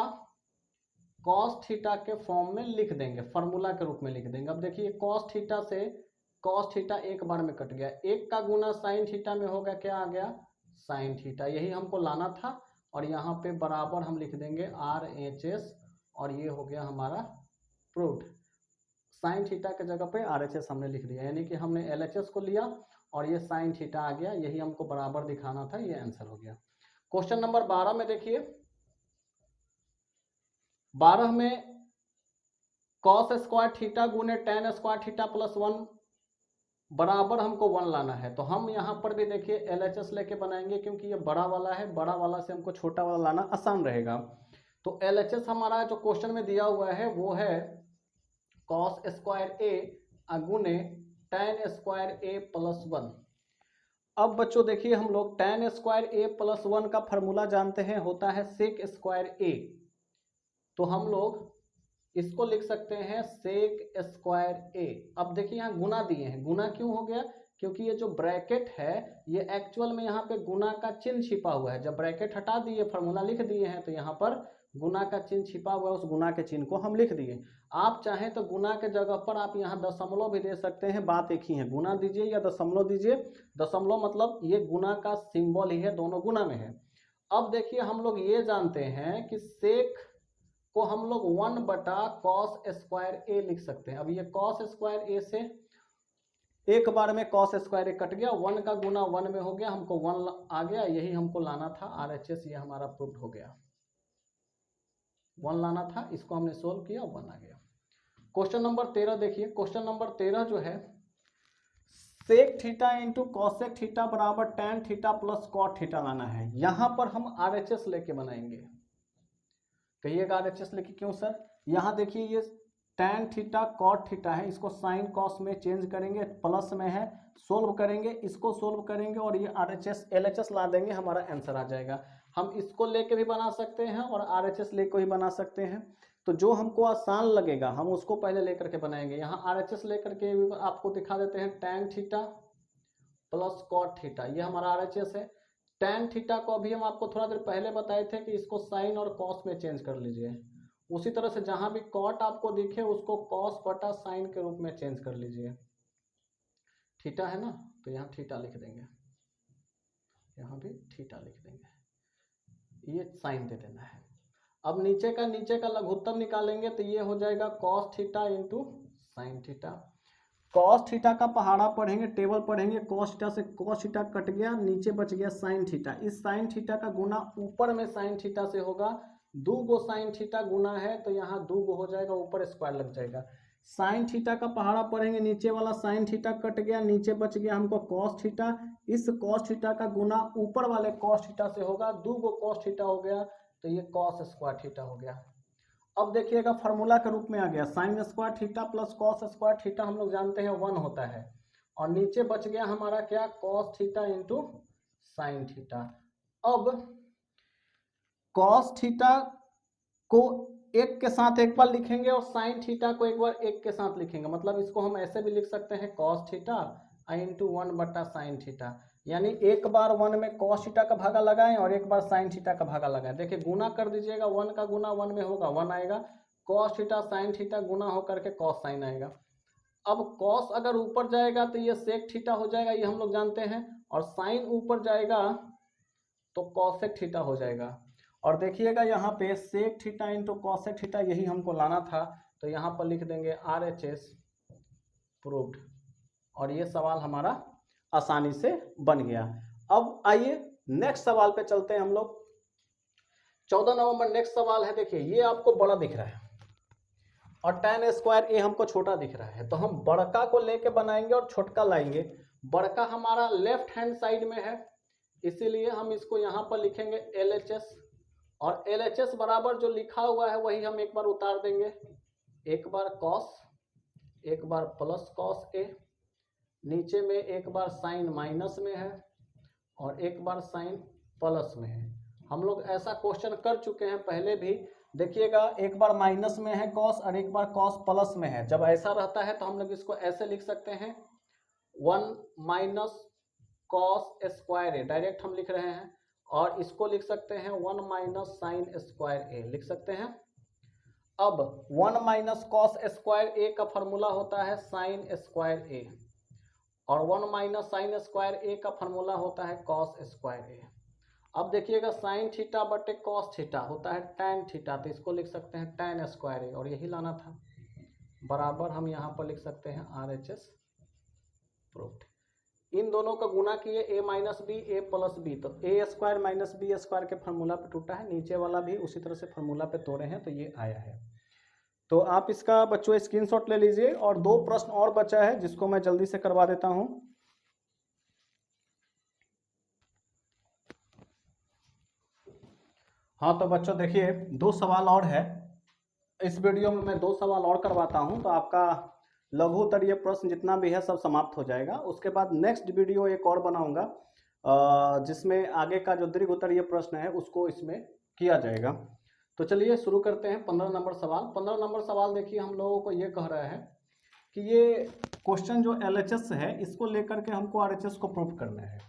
कॉस थीटा के फॉर्म में लिख देंगे, फॉर्मूला के रूप में लिख देंगे। अब देखिए कॉस थीटा से कॉस थीटा एक बार में कट गया, एक का गुना साइन थीटा में होगा, क्या आ गया साइन थीटा, यही हमको लाना था। और यहाँ पे बराबर हम लिख देंगे RHS, और ये हो गया हमारा प्रूव्ड। साइन थीटा के जगह पे RHS हमने लिख दिया, यानी कि हमने LHS को लिया और ये साइन थीटा आ गया, यही हमको बराबर दिखाना था, ये आंसर हो गया। क्वेश्चन नंबर 12 में देखिए, 12 में कॉस स्क्वायर थीटा गुने टेन स्क्वायर थीटा प्लस 1 बराबर हमको 1 लाना है। तो हम यहाँ पर भी देखिए LHS लेके बनाएंगे, क्योंकि ये बड़ा वाला है, बड़ा वाला से हमको छोटा वाला लाना आसान रहेगा। तो LHS हमारा जो क्वेश्चन में दिया हुआ है वो है कॉस स्क्वायर ए गुने टेन स्क्वायर ए प्लस 1। अब बच्चों देखिए हम लोग टेन स्क्वायर ए प्लस 1 का फॉर्मूला जानते हैं, होता है सेक स्क्वायर ए। तो हम लोग इसको लिख सकते हैं सेक स्क्वायर ए। अब देखिए यहाँ गुना दिए हैं, गुना क्यों हो गया, क्योंकि ये जो ब्रैकेट है ये एक्चुअल में यहाँ पे गुना का चिन्ह छिपा हुआ है। जब ब्रैकेट हटा दिए, फॉर्मूला लिख दिए हैं, तो यहाँ पर गुना का चिन्ह छिपा हुआ है, उस गुना के चिन्ह को हम लिख दिए। आप चाहें तो गुना के जगह पर आप यहाँ दशमलव भी दे सकते हैं, बात एक ही है, गुना दीजिए या दशमलव दीजिए। दशमलव मतलब ये गुना का सिंबल ही है, दोनों गुना में है। अब देखिए हम लोग ये जानते हैं कि सेक को हम लोग 1 बटा कॉस स्क्वायर ए लिख सकते हैं। अब ये कॉस स्क्वायर ए से एक बार में कॉस स्क्वायर ए कट गया, 1 का गुना 1 में हो गया, हमको 1 आ गया, यही हमको लाना था RHS, ये हमारा प्रूफ हो गया। 1 लाना था, इसको हमने सोल्व किया, 1 आ गया। क्वेश्चन नंबर 13 देखिए, क्वेश्चन नंबर 13 जो है sec theta into cosec theta बराबर tan theta plus cot theta लाना है। यहां पर हम RHS लेके बनाएंगे। कहिएगा RHS लेके क्यों सर, यहाँ देखिए ये टेन थीटा कॉट थीटा है, इसको साइन कॉस में चेंज करेंगे, प्लस में है, सोल्व करेंगे, इसको सोल्व करेंगे और ये RHS LHS ला देंगे, हमारा आंसर आ जाएगा। हम इसको लेके भी बना सकते हैं और RHS लेके भी बना सकते हैं, तो जो हमको आसान लगेगा हम उसको पहले लेकर के बनाएंगे। यहाँ RHS लेकर के भी आपको दिखा देते हैं, tan theta plus cot theta, ये हमारा RHS है। टेन थीटा को अभी हम आपको थोड़ा देर पहले बताए थे कि इसको साइन और कॉस में चेंज कर लीजिए। उसी तरह से जहां भी कॉट आपको दिखे उसको कॉस बटा साइन के रूप में चेंज कर लीजिए। थीटा है ना, तो यहाँ थीटा लिख देंगे, यहाँ भी थीटा लिख देंगे, ये साइन दे देना है। अब नीचे का लघुत्तम निकालेंगे तो ये हो जाएगा cos theta into sine theta. Cos theta का पहाड़ा पढ़ेंगे, टेबल पढ़ेंगे, कॉस थीटा से कॉस थीटा कट गया, नीचे बच गया साइन थीटा। इस साइन थीटा का गुना ऊपर में साइन थीटा से होगा, 2 गो साइन थीटा गुना है तो यहाँ 2 गो हो जाएगा, ऊपर स्क्वायर लग जाएगा। साइन थीटा का पहाड़ा पढ़ेंगे, नीचे वाला साइन थीटा कट गया, नीचे बच गया हमको कॉस थीटा। इस कॉस थीटा का गुना ऊपर वाले कॉस थीटा से होगा, 2 गो कॉस थीटा हो गया, तो ये कॉस स्क्वायर थीटा हो गया। अब देखिएगा फॉर्मूला के रूप में आ गया, sine square theta plus cos square theta हम लोग जानते हैं 1 होता है, और नीचे बच गया हमारा क्या, cos theta into sine theta. अब कॉस थीटा को एक के साथ एक बार लिखेंगे और साइन थीटा को एक बार एक के साथ लिखेंगे, मतलब इसको हम ऐसे भी लिख सकते हैं कॉस थीटा इंटू 1/साइन थीटा, यानी एक बार 1 में कॉस थीटा का भागा लगाएं और एक बार साइन थीटा का भागा लगाएं। देखिए गुना कर दीजिएगा, 1 का गुना 1 में होगा 1 आएगा, कॉस थीटा साइन थीटा गुना होकर के कॉस साइन आएगा। अब कॉस अगर ऊपर जाएगा तो ये सेक थीटा हो जाएगा, ये हम लोग जानते हैं, और साइन ऊपर जाएगा तो कॉसेक थीटा हो जाएगा। और देखिएगा यहाँ पे sec theta into cosec theta यही हमको लाना था, तो यहाँ पर लिख देंगे RHS प्रूव्ड, और ये सवाल हमारा आसानी से बन गया। अब आइए नेक्स्ट सवाल पे चलते हैं हम लोग। 14 नंबर नेक्स्ट सवाल है। देखिए ये आपको बड़ा दिख रहा है और tan स्क्वायर ए हमको छोटा दिख रहा है, तो हम बड़का को लेके बनाएंगे और छोटका लाएंगे। बड़का हमारा लेफ्ट हैंड साइड में है, इसीलिए हम इसको यहाँ पर लिखेंगे LHS, और LHS बराबर जो लिखा हुआ है वही हम एक बार उतार देंगे, एक बार कॉस, एक बार प्लस कॉस ए, नीचे में एक बार साइन माइनस में है और एक बार साइन प्लस में है। हम लोग ऐसा क्वेश्चन कर चुके हैं पहले भी, देखिएगा एक बार माइनस में है कॉस और एक बार कॉस प्लस में है। जब ऐसा रहता है तो हम लोग इसको ऐसे लिख सकते हैं 1 माइनस कॉस स्क्वायर ए, डायरेक्ट हम लिख रहे हैं, और इसको लिख सकते हैं 1 माइनस साइन स्क्वायर ए लिख सकते हैं। अब 1 माइनस कॉस स्क्वायर ए का फॉर्मूला होता है साइन स्क्वायर ए, और 1 माइनस साइन स्क्वायर ए का फॉर्मूला होता है कॉस स्क्वायर ए। अब देखिएगा साइन थीटा बटे कॉस थीटा होता है टैन थीटा, तो इसको लिख सकते हैं टैन स्क्वायर ए, और यही लाना था, बराबर हम यहाँ पर लिख सकते हैं RHS प्रूव्ड। इन दोनों का गुना किए a minus B a plus b, तो a square minus B square के फार्मूला पे टूटा है, नीचे वाला भी उसी तरह से फार्मूला पे तोड़े हैं तो ये आया है। तो आप इसका बच्चों स्क्रीनशॉट ले लीजिए, और 2 प्रश्न और बचा है जिसको मैं जल्दी से करवा देता हूं। हाँ तो बच्चों देखिए 2 सवाल और है, इस वीडियो में मैं 2 सवाल और करवाता हूं तो आपका लघु उत्तरीय प्रश्न जितना भी है सब समाप्त हो जाएगा। उसके बाद नेक्स्ट वीडियो एक और बनाऊंगा जिसमें आगे का जो दीर्घ उत्तरीय प्रश्न है उसको इसमें किया जाएगा। तो चलिए शुरू करते हैं। 15 नंबर सवाल। 15 नंबर सवाल देखिए हम लोगों को ये कह रहा है कि ये क्वेश्चन जो LHS है इसको लेकर के हमको RHS को प्रूव करना है।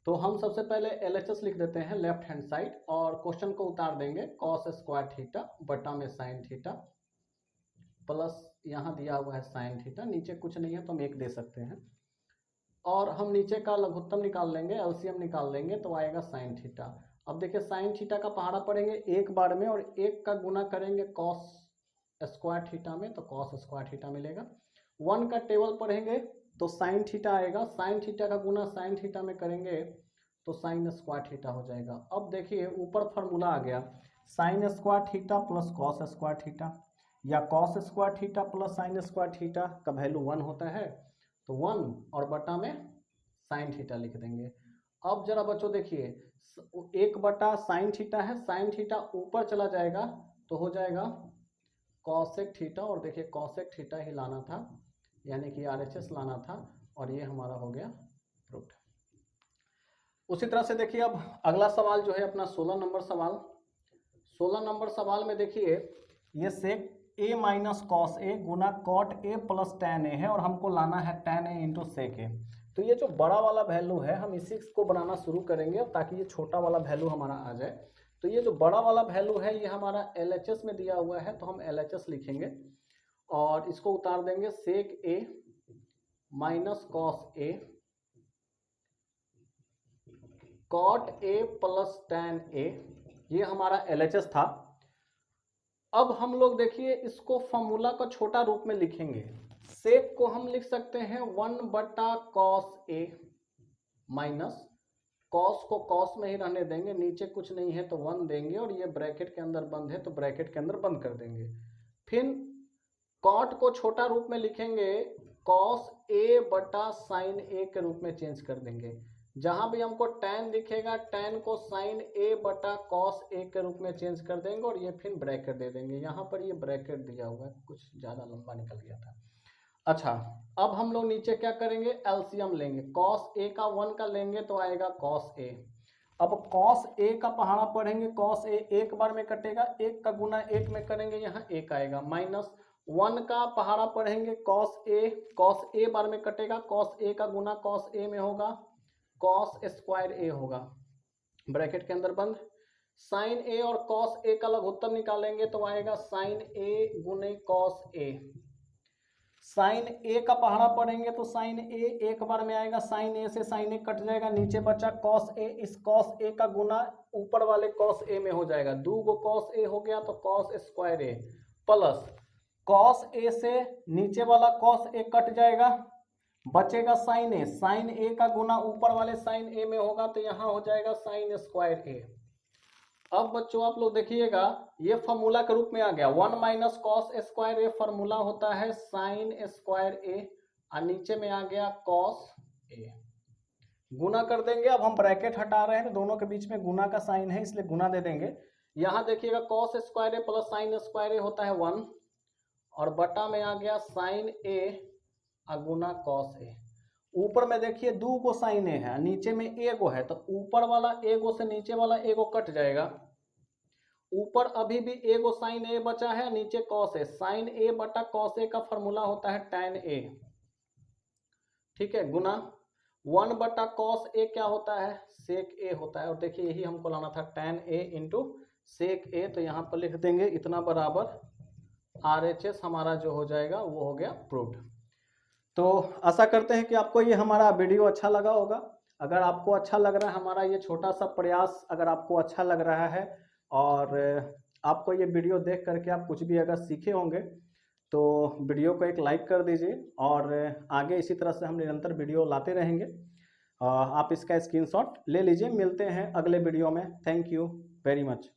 तो हम सबसे पहले LHS लिख देते हैं लेफ्ट हैंड साइड, और क्वेश्चन को उतार देंगे कॉस स्क्वायर थीटा बटा में साइन थीटा, प्लस यहाँ दिया हुआ है साइन थीटा, नीचे कुछ नहीं है तो हम 1 दे सकते हैं, और हम नीचे का लघुत्तम निकाल लेंगे, LCM निकाल लेंगे तो आएगा साइन थीटा। अब देखिए साइन थीटा का पहाड़ा पड़ेंगे एक बार में, और 1 का गुना करेंगे कॉस स्क्वायर थीटा में तो कॉस स्क्वायर थीटा मिलेगा। 1 का टेबल पढ़ेंगे तो साइन थीटा आएगा, साइन थीटा का गुना साइन थीटा में करेंगे तो साइन स्क्वायर थीटा हो जाएगा। अब देखिए ऊपर फार्मूला आ गया sine square theta plus cos square theta, या cos square theta plus sine square theta का वैल्यू 1 होता है, तो 1 और बटा में साइन थीटा लिख देंगे। अब जरा बच्चों देखिए 1 बटा साइन थीटा है, साइन थीटा ऊपर चला जाएगा तो हो जाएगा कॉसेक थीटा, और देखिए कॉसेक थीटा ही लाना था, यानी कि RHS लाना था, और ये हमारा हो गया प्रूव्ड। उसी तरह से देखिए अब अगला सवाल जो है अपना 16 नंबर सवाल। 16 नंबर सवाल में देखिए ये sec a minus cos A गुना cot A plus tan A है, और हमको लाना है टैन ए इंटू सेक ए। तो ये जो बड़ा वाला वैल्यू है हम इसी को बनाना शुरू करेंगे ताकि ये छोटा वाला वैल्यू हमारा आ जाए। तो ये जो बड़ा वाला वैल्यू है ये हमारा LHS में दिया हुआ है, तो हम LHS लिखेंगे और इसको उतार देंगे sec A minus cos A cot A plus tan A, ये हमारा LHS था। अब हम लोग देखिए इसको फॉर्मूला का छोटा रूप में लिखेंगे, सेक को हम लिख सकते हैं 1 बटा कॉस ए माइनस कॉस को कॉस में ही रहने देंगे, नीचे कुछ नहीं है तो 1 देंगे, और ये ब्रैकेट के अंदर बंद है तो ब्रैकेट के अंदर बंद कर देंगे। फिर कॉट को छोटा रूप में लिखेंगे कॉस ए बटा साइन ए के रूप में चेंज कर देंगे। जहां भी हमको टैन दिखेगा टैन को साइन ए बटा कॉस ए के रूप में चेंज कर देंगे, और ये फिर ब्रैकेट दे देंगे। यहाँ पर ये ब्रैकेट दिया हुआ है, कुछ ज़्यादा लंबा निकल गया था। अच्छा अब हम लोग नीचे क्या करेंगे, LCM लेंगे, कॉस ए का 1 का लेंगे तो आएगा कॉस ए, अब कॉस ए का पहाड़ा पढ़ेंगे, कॉस ए एक बार में कटेगा, एक का गुना एक में करेंगे, यहाँ एक आएगा। माइनस 1 का पहाड़ा पढ़ेंगे, कॉस ए बार में कटेगा, कॉस ए का गुना कॉस ए में होगा, कॉस स्क्वायर ए होगा, ब्रैकेट के अंदर बंद। साइन ए और कॉस ए का लघुत्तम निकालेंगे तो आएगा साइन ए गुने कॉस ए। साइन ए का पहाड़ा पढ़ेंगे तो साइन ए एक बार में आएगा, साइन ए से साइन ए कट जाएगा, नीचे बचा कॉस ए, इस कॉस ए का गुना ऊपर वाले कॉस ए में हो जाएगा, 2 गो कॉस ए हो गया तो cos square A, plus cos A से नीचे वाला कॉस ए कट जाएगा, बचेगा साइन ए, साइन ए का गुना ऊपर वाले साइन ए में होगा तो यहाँ हो जाएगा साइन स्क्वायर ए। अब बच्चों आप लोग देखिएगा ये फॉर्मूला के रूप में आ गया, 1 minus cos square A formula होता है साइन स्क्वायर ए, और नीचे में आ गया कॉस ए। गुना कर देंगे, अब हम ब्रैकेट हटा रहे हैं तो दोनों के बीच में गुना का साइन है इसलिए गुना दे देंगे। यहाँ देखिएगा कॉस स्क्वायर ए प्लस साइन स्क्वायर ए होता है 1, और बटा में आ गया sign A Guna cos A. ऊपर में देखिए 2 गो साइन ए है, नीचे में ए गो है, तो ऊपर वाला ए गो से नीचे वाला ए गो कट जाएगा, ऊपर अभी भी ए गो साइन ए बचा है, नीचे कॉस ए, साइन ए बटा कॉस ए का फॉर्मूला होता है टैन ए, ठीक है, गुना 1 बटा कॉस ए क्या होता है, सेक ए होता है, और देखिए यही हमको लाना था टैन ए इंटू सेक ए, तो यहाँ पर लिख देंगे इतना बराबर RHS हमारा जो हो जाएगा वो हो गया प्रूव्ड। तो आशा करते हैं कि आपको ये हमारा वीडियो अच्छा लगा होगा। अगर आपको अच्छा लग रहा है हमारा ये छोटा सा प्रयास, अगर आपको अच्छा लग रहा है और आपको ये वीडियो देख करके आप कुछ भी अगर सीखे होंगे तो वीडियो को एक लाइक कर दीजिए, और आगे इसी तरह से हम निरंतर वीडियो लाते रहेंगे। आप इसका स्क्रीनशॉट ले लीजिए। मिलते हैं अगले वीडियो में। Thank you very much.